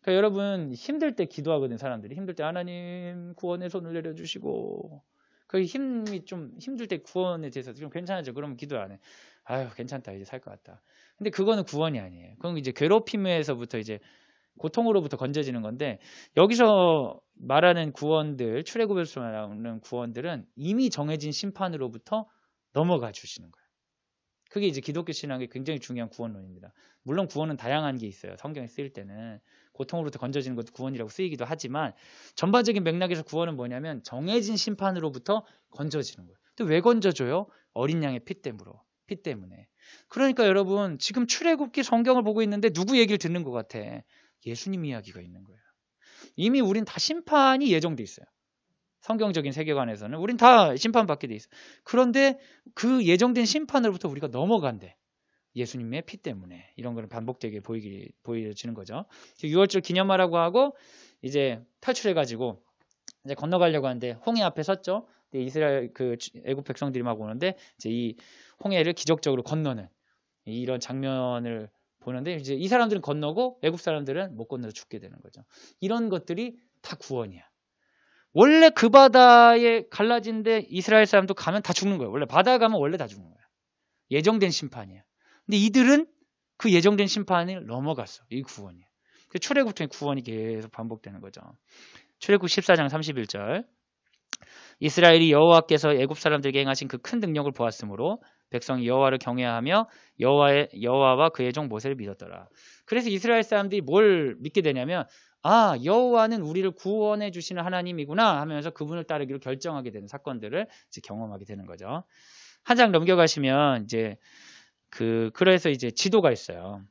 그러니까 여러분 힘들 때 기도하거든 사람들이. 힘들 때 하나님 구원의 손을 내려주시고 그 힘이 좀 힘들 때 구원에 대해서 좀 괜찮아져. 그러면 기도 안 해. 아유 괜찮다 이제 살 것 같다. 근데 그거는 구원이 아니에요. 그건 이제 괴롭힘에서부터 이제 고통으로부터 건져지는 건데 여기서 말하는 구원들 출애굽에서 말하는 구원들은 이미 정해진 심판으로부터 넘어가 주시는 거예요. 그게 이제 기독교 신앙의 굉장히 중요한 구원론입니다. 물론 구원은 다양한 게 있어요. 성경에 쓰일 때는 고통으로부터 건져지는 것도 구원이라고 쓰이기도 하지만 전반적인 맥락에서 구원은 뭐냐면 정해진 심판으로부터 건져지는 거예요. 또 왜 건져줘요? 어린 양의 피 때문에. 그러니까 여러분 지금 출애굽기 성경을 보고 있는데 누구 얘기를 듣는 것 같아? 예수님 이야기가 있는 거예요. 이미 우린 다 심판이 예정돼 있어요. 성경적인 세계관에서는 우린 다 심판받게 돼 있어요. 그런데 그 예정된 심판으로부터 우리가 넘어간대. 예수님의 피 때문에. 이런 거는 반복되게 보여지는 거죠. 6월절 기념하라고 하고 이제 탈출해가지고 이제 건너가려고 하는데 홍해 앞에 섰죠. 이스라엘 그 애굽 백성들이 막 오는데 이제 이 홍해를 기적적으로 건너는 이런 장면을 보는데 이제 이 사람들은 건너고 애굽 사람들은 못 건너서 죽게 되는 거죠. 이런 것들이 다 구원이야. 원래 그 바다에 갈라진데 이스라엘 사람도 가면 다 죽는 거예요. 원래 바다에 가면 원래 다 죽는 거예요. 예정된 심판이야. 근데 이들은 그 예정된 심판을 넘어갔어. 이 구원이야. 출애굽 통해 구원이 계속 반복되는 거죠. 출애굽 14장 31절 이스라엘이 여호와께서 애굽 사람들에게 행하신 그 큰 능력을 보았으므로 백성이 여호와를 경외하며 여호와와 그의 종 모세를 믿었더라. 그래서 이스라엘 사람들이 뭘 믿게 되냐면 여호와는 우리를 구원해 주시는 하나님이구나 하면서 그분을 따르기로 결정하게 되는 사건들을 이제 경험하게 되는 거죠. 한 장 넘겨가시면 이제 그래서 이제 지도가 있어요.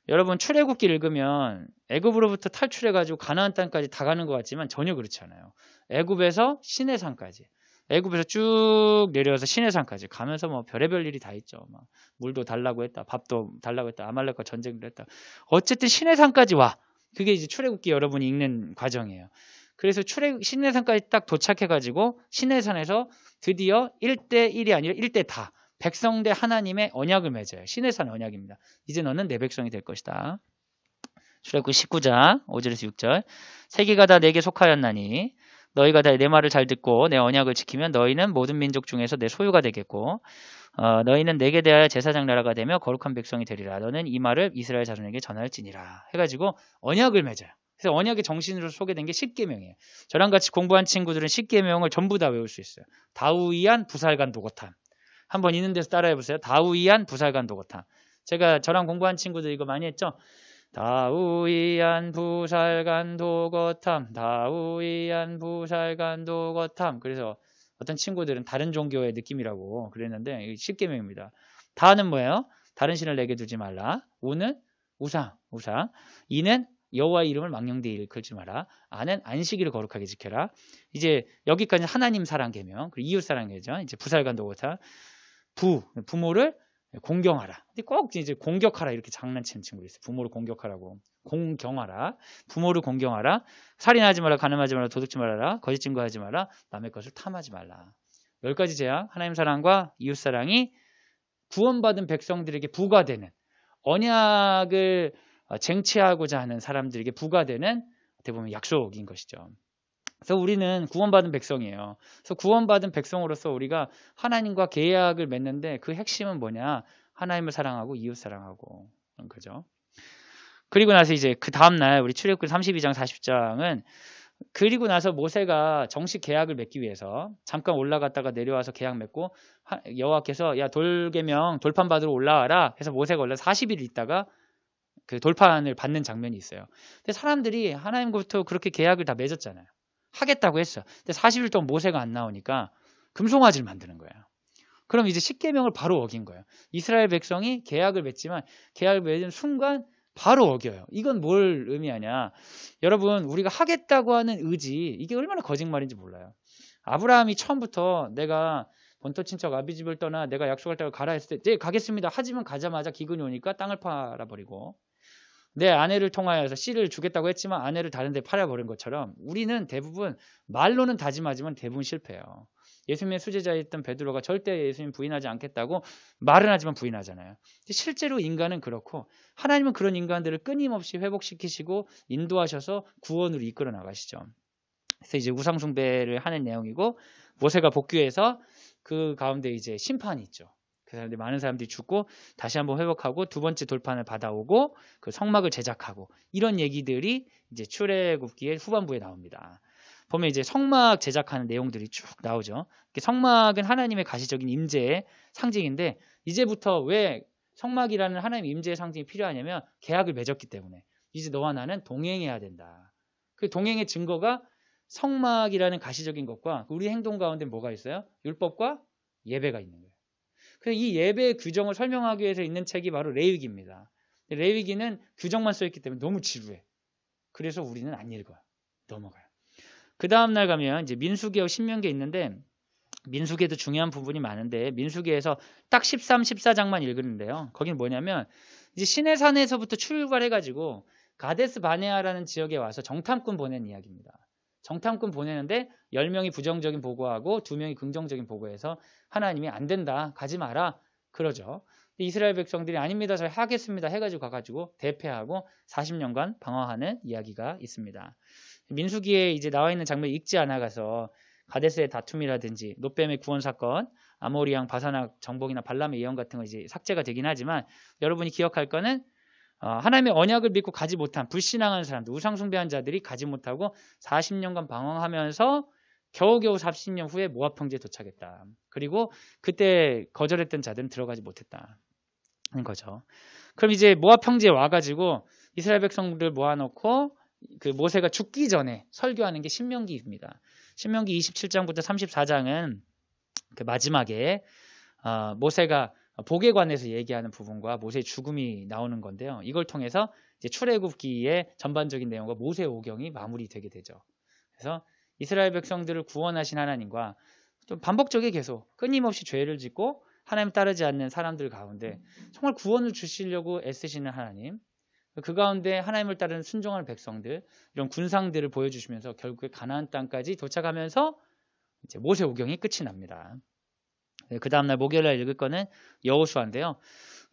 여러분 출애굽기 읽으면 애굽으로부터 탈출해가지고 가나안 땅까지 다 가는 것 같지만 전혀 그렇지 않아요. 애굽에서 시내산까지. 애굽에서 쭉 내려와서 시내산까지 가면서 뭐 별의별 일이 다 있죠. 막 물도 달라고 했다, 밥도 달라고 했다, 아말렉과 전쟁을 했다. 어쨌든 시내산까지 와. 그게 이제 출애굽기 여러분이 읽는 과정이에요. 그래서 시내산까지 딱 도착해가지고 시내산에서 드디어 1대1이 아니라 1대 다 백성 대 하나님의 언약을 맺어요. 시내산 언약입니다. 이제 너는 내 백성이 될 것이다. 출애굽기 19장 5절에서 6절. 세계가 다 내게 속하였나니 너희가 다 내 말을 잘 듣고 내 언약을 지키면 너희는 모든 민족 중에서 내 소유가 되겠고 너희는 내게 대하여 제사장 나라가 되며 거룩한 백성이 되리라. 너는 이 말을 이스라엘 자손에게 전할지니라. 해가지고 언약을 맺어요. 그래서 언약의 정신으로 소개된 게 십계명이에요. 저랑 같이 공부한 친구들은 십계명을 전부 다 외울 수 있어요. 다우이안 부살간 도고탐. 한번 있는 데서 따라해보세요. 다우이안 부살간 도고탐. 제가 저랑 공부한 친구들 이거 많이 했죠. 다우이안 부살간 도거탐, 다우이안 부살간 도거탐. 그래서 어떤 친구들은 다른 종교의 느낌이라고 그랬는데 십계명입니다. 다는 뭐예요? 다른 신을 내게 두지 말라. 우는 우상. 이는 여호와의 이름을 망령되이 일컬지 마라. 아는 안식일을 거룩하게 지켜라. 이제 여기까지 하나님 사랑 계명, 그리고 이웃 사랑 계명, 이제 부살간 도거탐. 부모를 공경하라. 근데 꼭 이제 공격하라 이렇게 장난치는 친구도 있어요. 부모를 공격하라고. 공경하라. 부모를 공경하라. 살인하지 마라. 간음하지 마라. 도둑질 말아라. 거짓 증거하지 마라. 남의 것을 탐하지 말라. 10가지 제약. 하나님 사랑과 이웃 사랑이 구원받은 백성들에게 부과되는 언약을 쟁취하고자 하는 사람들에게 부과되는 어떻게 보면 약속인 것이죠. 그래서 우리는 구원받은 백성이에요. 그래서 구원받은 백성으로서 우리가 하나님과 계약을 맺는데 그 핵심은 뭐냐? 하나님을 사랑하고 이웃 사랑하고 그런 거죠. 그리고 나서 이제 그 다음날 우리 출애굽기 32장 40장은 그리고 나서 모세가 정식 계약을 맺기 위해서 잠깐 올라갔다가 내려와서 계약 맺고 여호와께서 야 돌계명 돌판 받으러 올라와라 해서 모세가 올라 40일 있다가 그 돌판을 받는 장면이 있어요. 근데 사람들이 하나님부터 그렇게 계약을 다 맺었잖아요. 하겠다고 했어. 근데 40일 동안 모세가 안 나오니까 금송아지를 만드는 거예요. 그럼 이제 십계명을 바로 어긴 거예요. 이스라엘 백성이 계약을 맺지만 계약을 맺은 순간 바로 어겨요. 이건 뭘 의미하냐? 여러분 우리가 하겠다고 하는 의지 이게 얼마나 거짓말인지 몰라요. 아브라함이 처음부터 내가 본토 친척 아비집을 떠나 내가 약속할 땅을 가라 했을 때 네, 가겠습니다. 하지만 가자마자 기근이 오니까 땅을 팔아버리고 내 아내를 통하여서 씨를 주겠다고 했지만 아내를 다른 데 팔아버린 것처럼 우리는 대부분 말로는 다짐하지만 대부분 실패해요. 예수님의 수제자였던 베드로가 절대 예수님 부인하지 않겠다고 말은 하지만 부인하잖아요. 실제로 인간은 그렇고 하나님은 그런 인간들을 끊임없이 회복시키시고 인도하셔서 구원으로 이끌어 나가시죠. 그래서 이제 우상숭배를 하는 내용이고 모세가 복귀해서 그 가운데 이제 심판이 있죠. 그 사람들이 많은 사람들이 죽고 다시 한번 회복하고 두 번째 돌판을 받아오고 그 성막을 제작하고 이런 얘기들이 이제 출애굽기의 후반부에 나옵니다. 보면 이제 성막 제작하는 내용들이 쭉 나오죠. 성막은 하나님의 가시적인 임재의 상징인데 이제부터 왜 성막이라는 하나님의 임재의 상징이 필요하냐면 계약을 맺었기 때문에 이제 너와 나는 동행해야 된다. 그 동행의 증거가 성막이라는 가시적인 것과 우리 행동 가운데 뭐가 있어요? 율법과 예배가 있는 거예요. 그래서 이 예배의 규정을 설명하기 위해서 있는 책이 바로 레위기입니다. 레위기는 규정만 써있기 때문에 너무 지루해. 그래서 우리는 안 읽어요. 넘어가요. 그 다음날 가면 이제 민수기하고 신명기 있는데 민수기에도 중요한 부분이 많은데 민수기에서 딱 13, 14장만 읽는데요. 거긴 뭐냐면 이제 시내산에서부터 출발해가지고 가데스 바네아라는 지역에 와서 정탐꾼 보낸 이야기입니다. 정탐꾼 보내는데 10명이 부정적인 보고하고 2명이 긍정적인 보고해서 하나님이 안 된다 가지 마라 그러죠. 이스라엘 백성들이 아닙니다 잘 하겠습니다 해가지고 가가지고 대패하고 40년간 방황하는 이야기가 있습니다. 민수기에 이제 나와 있는 장면 읽지 않아가서 가데스의 다툼이라든지 롯뱀의 구원 사건, 아모리왕 바사낙 정복이나 발람의 예언 같은 거 이제 삭제가 되긴 하지만 여러분이 기억할 거는 하나님의 언약을 믿고 가지 못한 불신앙하는 사람들, 우상숭배한 자들이 가지 못하고 40년간 방황하면서 겨우겨우 40년 후에 모압 평지에 도착했다. 그리고 그때 거절했던 자들은 들어가지 못했다는 거죠. 그럼 이제 모압 평지에 와가지고 이스라엘 백성들을 모아놓고 그 모세가 죽기 전에 설교하는 게 신명기입니다. 신명기 27장부터 34장은 그 마지막에 모세가 복에 관해서 얘기하는 부분과 모세의 죽음이 나오는 건데요. 이걸 통해서 이제 출애굽기의 전반적인 내용과 모세 오경이 마무리되게 되죠. 그래서 이스라엘 백성들을 구원하신 하나님과 좀 반복적이게 계속 끊임없이 죄를 짓고 하나님 따르지 않는 사람들 가운데 정말 구원을 주시려고 애쓰시는 하나님, 그 가운데 하나님을 따르는 순종하는 백성들, 이런 군상들을 보여주시면서 결국에 가나안 땅까지 도착하면서 이제 모세 오경이 끝이 납니다. 그 다음날 목요일날 읽을 거는 여호수아인데요.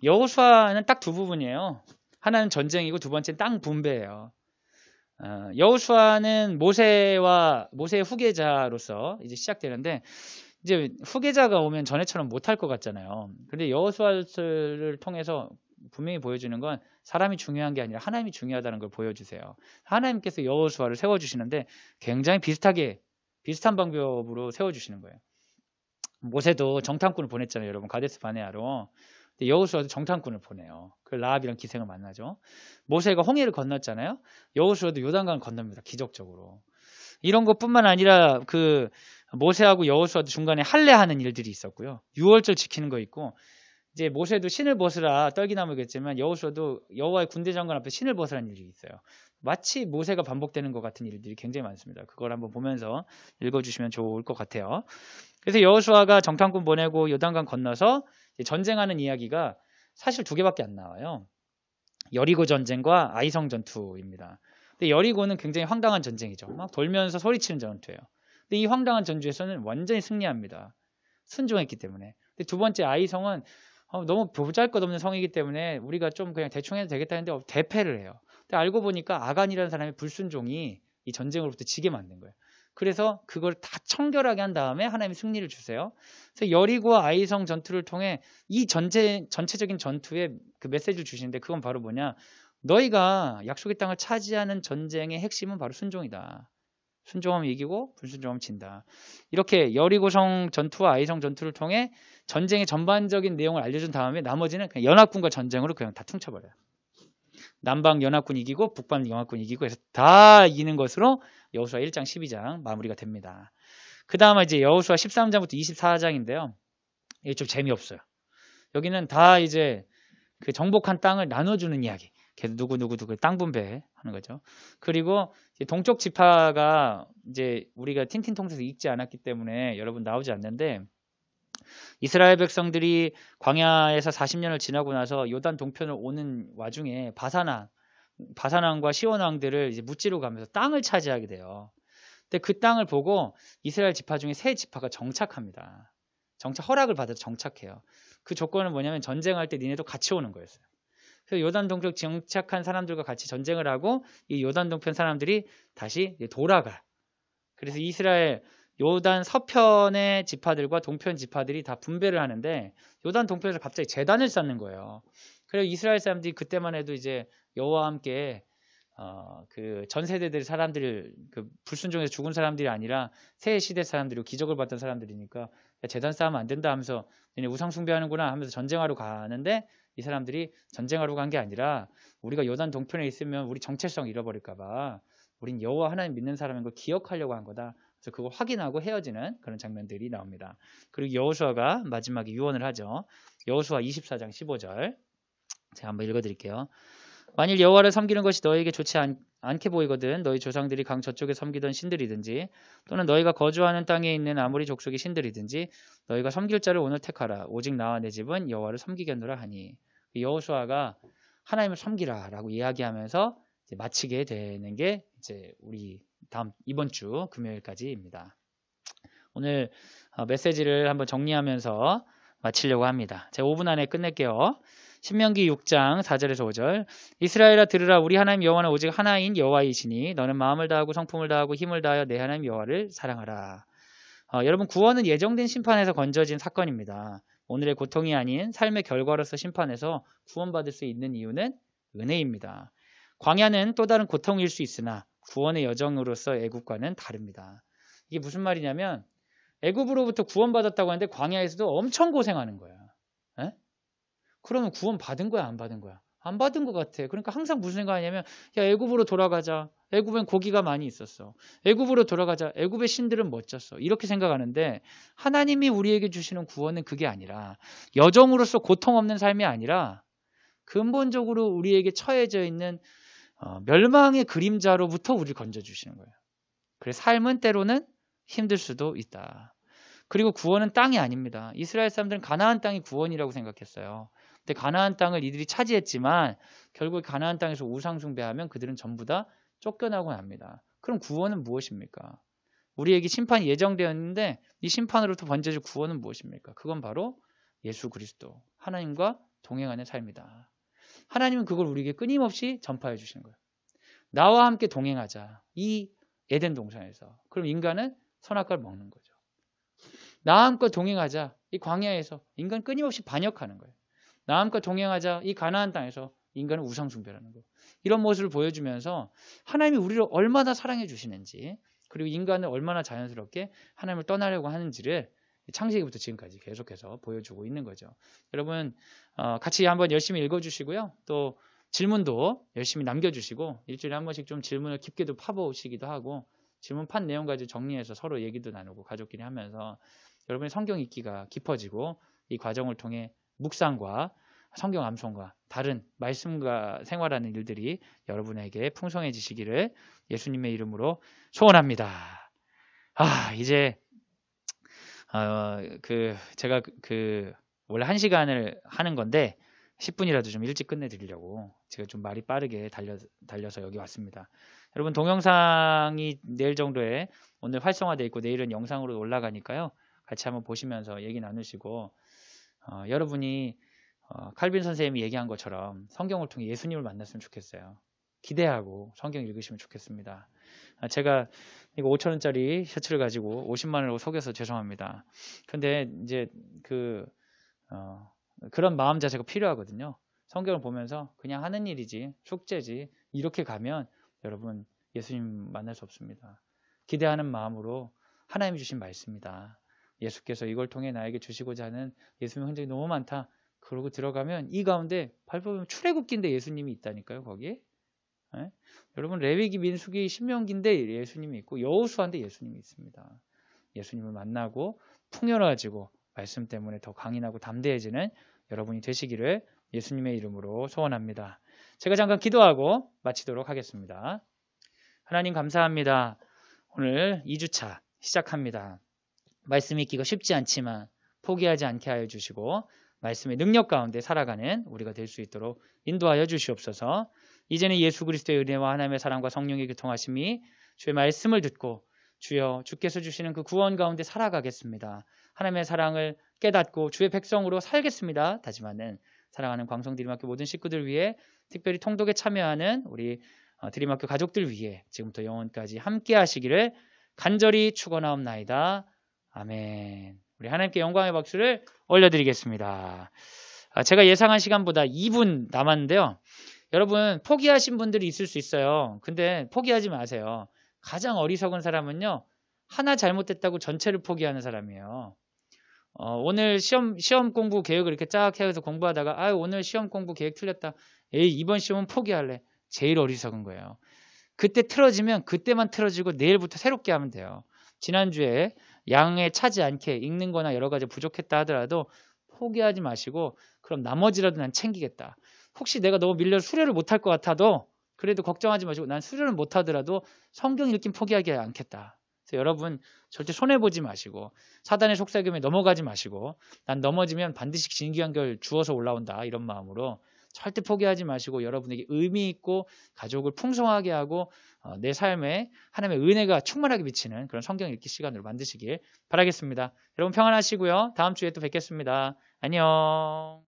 여호수아는 딱 두 부분이에요. 하나는 전쟁이고 두 번째는 땅 분배예요. 여호수아는 모세의 후계자로서 이제 시작되는데, 이제 후계자가 오면 전에처럼 못할 것 같잖아요. 근데 여호수아를 통해서 분명히 보여주는 건 사람이 중요한 게 아니라 하나님이 중요하다는 걸 보여주세요. 하나님께서 여호수아를 세워주시는데 굉장히 비슷한 방법으로 세워주시는 거예요. 모세도 정탐꾼을 보냈잖아요, 여러분. 가데스 바네아로. 여호수아도 정탐꾼을 보내요. 그 라합이랑 기생을 만나죠. 모세가 홍해를 건넜잖아요. 여호수아도 요단강을 건넙니다, 기적적으로. 이런 것뿐만 아니라 그 모세하고 여호수아도 중간에 할례하는 일들이 있었고요. 유월절 지키는 거 있고, 이제 모세도 신을 벗으라 떨기나무겠지만 여호수아도 여호와의 군대 장관 앞에 신을 벗으라는 일이 있어요. 마치 모세가 반복되는 것 같은 일들이 굉장히 많습니다. 그걸 한번 보면서 읽어주시면 좋을 것 같아요. 그래서 여호수아가 정탐꾼 보내고 요단강 건너서 전쟁하는 이야기가 사실 두 개밖에 안 나와요. 여리고 전쟁과 아이성 전투입니다. 근데 여리고는 굉장히 황당한 전쟁이죠. 막 돌면서 소리치는 전투예요. 근데 이 황당한 전투에서는 완전히 승리합니다. 순종했기 때문에. 근데 두 번째 아이성은 너무 보잘것없는 성이기 때문에 우리가 좀 그냥 대충 해도 되겠다 했는데 대패를 해요. 근데 알고 보니까 아간이라는 사람의 불순종이 이 전쟁으로부터 지게 만든 거예요. 그래서 그걸 다 청결하게 한 다음에 하나님이 승리를 주세요. 그래서 여리고와 아이성 전투를 통해 이 전체적인 전투에 그 메시지를 주시는데, 그건 바로 뭐냐? 너희가 약속의 땅을 차지하는 전쟁의 핵심은 바로 순종이다. 순종하면 이기고 불순종하면 진다. 이렇게 여리고성 전투와 아이성 전투를 통해 전쟁의 전반적인 내용을 알려준 다음에 나머지는 그냥 연합군과 전쟁으로 그냥 다 퉁쳐버려요. 남방 연합군 이기고 북방 연합군 이기고 해서 다 이기는 것으로 여호수아 1장 12장 마무리가 됩니다. 그 다음에 이제 여호수아 13장부터 24장인데요. 이게 좀 재미없어요. 여기는 다 이제 그 정복한 땅을 나눠주는 이야기. 누구 땅 분배하는 거죠. 그리고 이제 동쪽 지파가 이제 우리가 틴틴통에서 읽지 않았기 때문에 여러분 나오지 않는데, 이스라엘 백성들이 광야에서 40년을 지나고 나서 요단 동편을 오는 와중에 바산왕과 시온왕들을 이제 무찌르고 가면서 땅을 차지하게 돼요. 근데 그 땅을 보고 이스라엘 지파 중에 세 지파가 정착합니다. 허락을 받아서 정착해요. 그 조건은 뭐냐면 전쟁할 때 니네도 같이 오는 거였어요. 그래서 요단 동쪽 정착한 사람들과 같이 전쟁을 하고 이 요단 동편 사람들이 다시 돌아가. 그래서 이스라엘 요단 서편의 지파들과 동편 지파들이 다 분배를 하는데, 요단 동편에서 갑자기 제단을 쌓는 거예요. 그래서 이스라엘 사람들이 그때만 해도 이제 여호와와 함께 그 전 세대들 사람들, 그 불순종해서 죽은 사람들이 아니라 새 시대 사람들이고 기적을 봤던 사람들이니까 제단 쌓으면 안 된다 하면서 얘네 우상 숭배하는구나 하면서 전쟁하러 가는데, 이 사람들이 전쟁하러 간 게 아니라 우리가 요단 동편에 있으면 우리 정체성 잃어버릴까 봐 우린 여호와 하나님 믿는 사람인 걸 기억하려고 한 거다. 그래서 그걸 확인하고 헤어지는 그런 장면들이 나옵니다. 그리고 여호수아가 마지막에 유언을 하죠. 여호수아 24장 15절 제가 한번 읽어드릴게요. 만일 여호와를 섬기는 것이 너에게 좋지 않게 보이거든 너희 조상들이 강 저쪽에 섬기던 신들이든지 또는 너희가 거주하는 땅에 있는 아무리 족속의 신들이든지 너희가 섬길 자를 오늘 택하라. 오직 나와 내 집은 여호와를 섬기겠노라 하니, 여호수아가 하나님을 섬기라 라고 이야기하면서 이제 마치게 되는 게 이제 우리 이번 주 금요일까지입니다. 오늘 메시지를 한번 정리하면서 마치려고 합니다. 제가 5분 안에 끝낼게요. 신명기 6장 4절에서 5절. 이스라엘아 들으라. 우리 하나님 여호와는 오직 하나인 여호와이시니 너는 마음을 다하고 성품을 다하고 힘을 다하여 내 하나님 여호와를 사랑하라. 여러분, 구원은 예정된 심판에서 건져진 사건입니다. 오늘의 고통이 아닌 삶의 결과로서 심판에서 구원받을 수 있는 이유는 은혜입니다. 광야는 또 다른 고통일 수 있으나 구원의 여정으로서 애굽과는 다릅니다. 이게 무슨 말이냐면, 애굽으로부터 구원받았다고 하는데 광야에서도 엄청 고생하는 거야. 에? 그러면 구원 받은 거야, 안 받은 거야? 안 받은 것 같아. 그러니까 항상 무슨 생각하냐면, 야, 애굽으로 돌아가자. 애굽엔 고기가 많이 있었어. 애굽으로 돌아가자. 애굽의 신들은 멋졌어. 이렇게 생각하는데, 하나님이 우리에게 주시는 구원은 그게 아니라, 여정으로서 고통 없는 삶이 아니라 근본적으로 우리에게 처해져 있는 멸망의 그림자로부터 우리를 건져주시는 거예요. 그래서 삶은 때로는 힘들 수도 있다. 그리고 구원은 땅이 아닙니다. 이스라엘 사람들은 가나안 땅이 구원이라고 생각했어요. 근데 가나안 땅을 이들이 차지했지만 결국 가나안 땅에서 우상 숭배하면 그들은 전부 다 쫓겨나고 납니다. 그럼 구원은 무엇입니까? 우리에게 심판이 예정되었는데 이 심판으로부터 번져질 구원은 무엇입니까? 그건 바로 예수 그리스도, 하나님과 동행하는 삶이다. 하나님은 그걸 우리에게 끊임없이 전파해 주시는 거예요. 나와 함께 동행하자. 이 에덴 동산에서. 그럼 인간은 선악과를 먹는 거죠. 나와 함께 동행하자. 이 광야에서 인간은 끊임없이 반역하는 거예요. 나와 함께 동행하자. 이 가나안 땅에서 인간은 우상숭배라는 거예요. 이런 모습을 보여주면서 하나님이 우리를 얼마나 사랑해 주시는지, 그리고 인간을 얼마나 자연스럽게 하나님을 떠나려고 하는지를 창세기부터 지금까지 계속해서 보여주고 있는 거죠. 여러분 같이 한번 열심히 읽어주시고요. 또 질문도 열심히 남겨주시고 일주일에 한 번씩 좀 질문을 깊게도 파보시기도 하고 질문 판 내용 가지고 정리해서 서로 얘기도 나누고 가족끼리 하면서 여러분의 성경 읽기가 깊어지고 이 과정을 통해 묵상과 성경 암송과 다른 말씀과 생활하는 일들이 여러분에게 풍성해지시기를 예수님의 이름으로 소원합니다. 이제 제가 원래 1시간을 하는 건데 10분이라도 좀 일찍 끝내드리려고 제가 좀 말이 빠르게 달려서 여기 왔습니다. 여러분 동영상이 내일 정도에 오늘 활성화되어 있고 내일은 영상으로 올라가니까요. 같이 한번 보시면서 얘기 나누시고 여러분이 칼빈 선생님이 얘기한 것처럼 성경을 통해 예수님을 만났으면 좋겠어요. 기대하고 성경 읽으시면 좋겠습니다. 제가 이거 5,000원짜리 셔츠를 가지고 50만 원으로 속여서 죄송합니다. 근데 이제 그런 마음 자세가 필요하거든요. 성경을 보면서 그냥 하는 일이지 숙제지 이렇게 가면 여러분 예수님 만날 수 없습니다. 기대하는 마음으로 하나님이 주신 말씀이다. 예수께서 이걸 통해 나에게 주시고자 하는 예수님의 흔적이 너무 많다. 그러고 들어가면 이 가운데 밟아보면 출애굽기인데 예수님이 있다니까요. 거기에. 네? 여러분 레위기, 민수기, 신명기인데 예수님이 있고 여호수아인데 예수님이 있습니다. 예수님을 만나고 풍요로워지고 말씀 때문에 더 강인하고 담대해지는 여러분이 되시기를 예수님의 이름으로 소원합니다. 제가 잠깐 기도하고 마치도록 하겠습니다. 하나님 감사합니다. 오늘 2주차 시작합니다. 말씀 읽기가 쉽지 않지만 포기하지 않게 하여 주시고 말씀의 능력 가운데 살아가는 우리가 될 수 있도록 인도하여 주시옵소서. 이제는 예수 그리스도의 은혜와 하나님의 사랑과 성령의 교통하심이 주의 말씀을 듣고 주여 주께서 주시는 그 구원 가운데 살아가겠습니다. 하나님의 사랑을 깨닫고 주의 백성으로 살겠습니다. 다짐하는 사랑하는 광성드림학교 모든 식구들 위해 특별히 통독에 참여하는 우리 드림학교 가족들 위해 지금부터 영원까지 함께 하시기를 간절히 축원하옵나이다. 아멘. 우리 하나님께 영광의 박수를 올려드리겠습니다. 제가 예상한 시간보다 2분 남았는데요. 여러분 포기하신 분들이 있을 수 있어요. 근데 포기하지 마세요. 가장 어리석은 사람은요. 하나 잘못됐다고 전체를 포기하는 사람이에요. 오늘 시험 공부 계획을 이렇게 쫙 해서 공부하다가 오늘 시험 공부 계획 틀렸다. 이번 시험은 포기할래. 제일 어리석은 거예요. 그때 틀어지면 그때만 틀어지고 내일부터 새롭게 하면 돼요. 지난주에 양에 차지 않게 읽는 거나 여러 가지 부족했다 하더라도 포기하지 마시고 그럼 나머지라도 난 챙기겠다. 혹시 내가 너무 밀려서 수료를 못할 것 같아도 그래도 걱정하지 마시고 난 수료를 못하더라도 성경 읽긴 포기하지 않겠다. 그래서 여러분 절대 손해보지 마시고 사단의 속삭임에 넘어가지 마시고 난 넘어지면 반드시 진귀한결 주워서 올라온다 이런 마음으로 절대 포기하지 마시고 여러분에게 의미 있고 가족을 풍성하게 하고 내 삶에 하나님의 은혜가 충만하게 비치는 그런 성경 읽기 시간으로 만드시길 바라겠습니다. 여러분 평안하시고요. 다음 주에 또 뵙겠습니다. 안녕.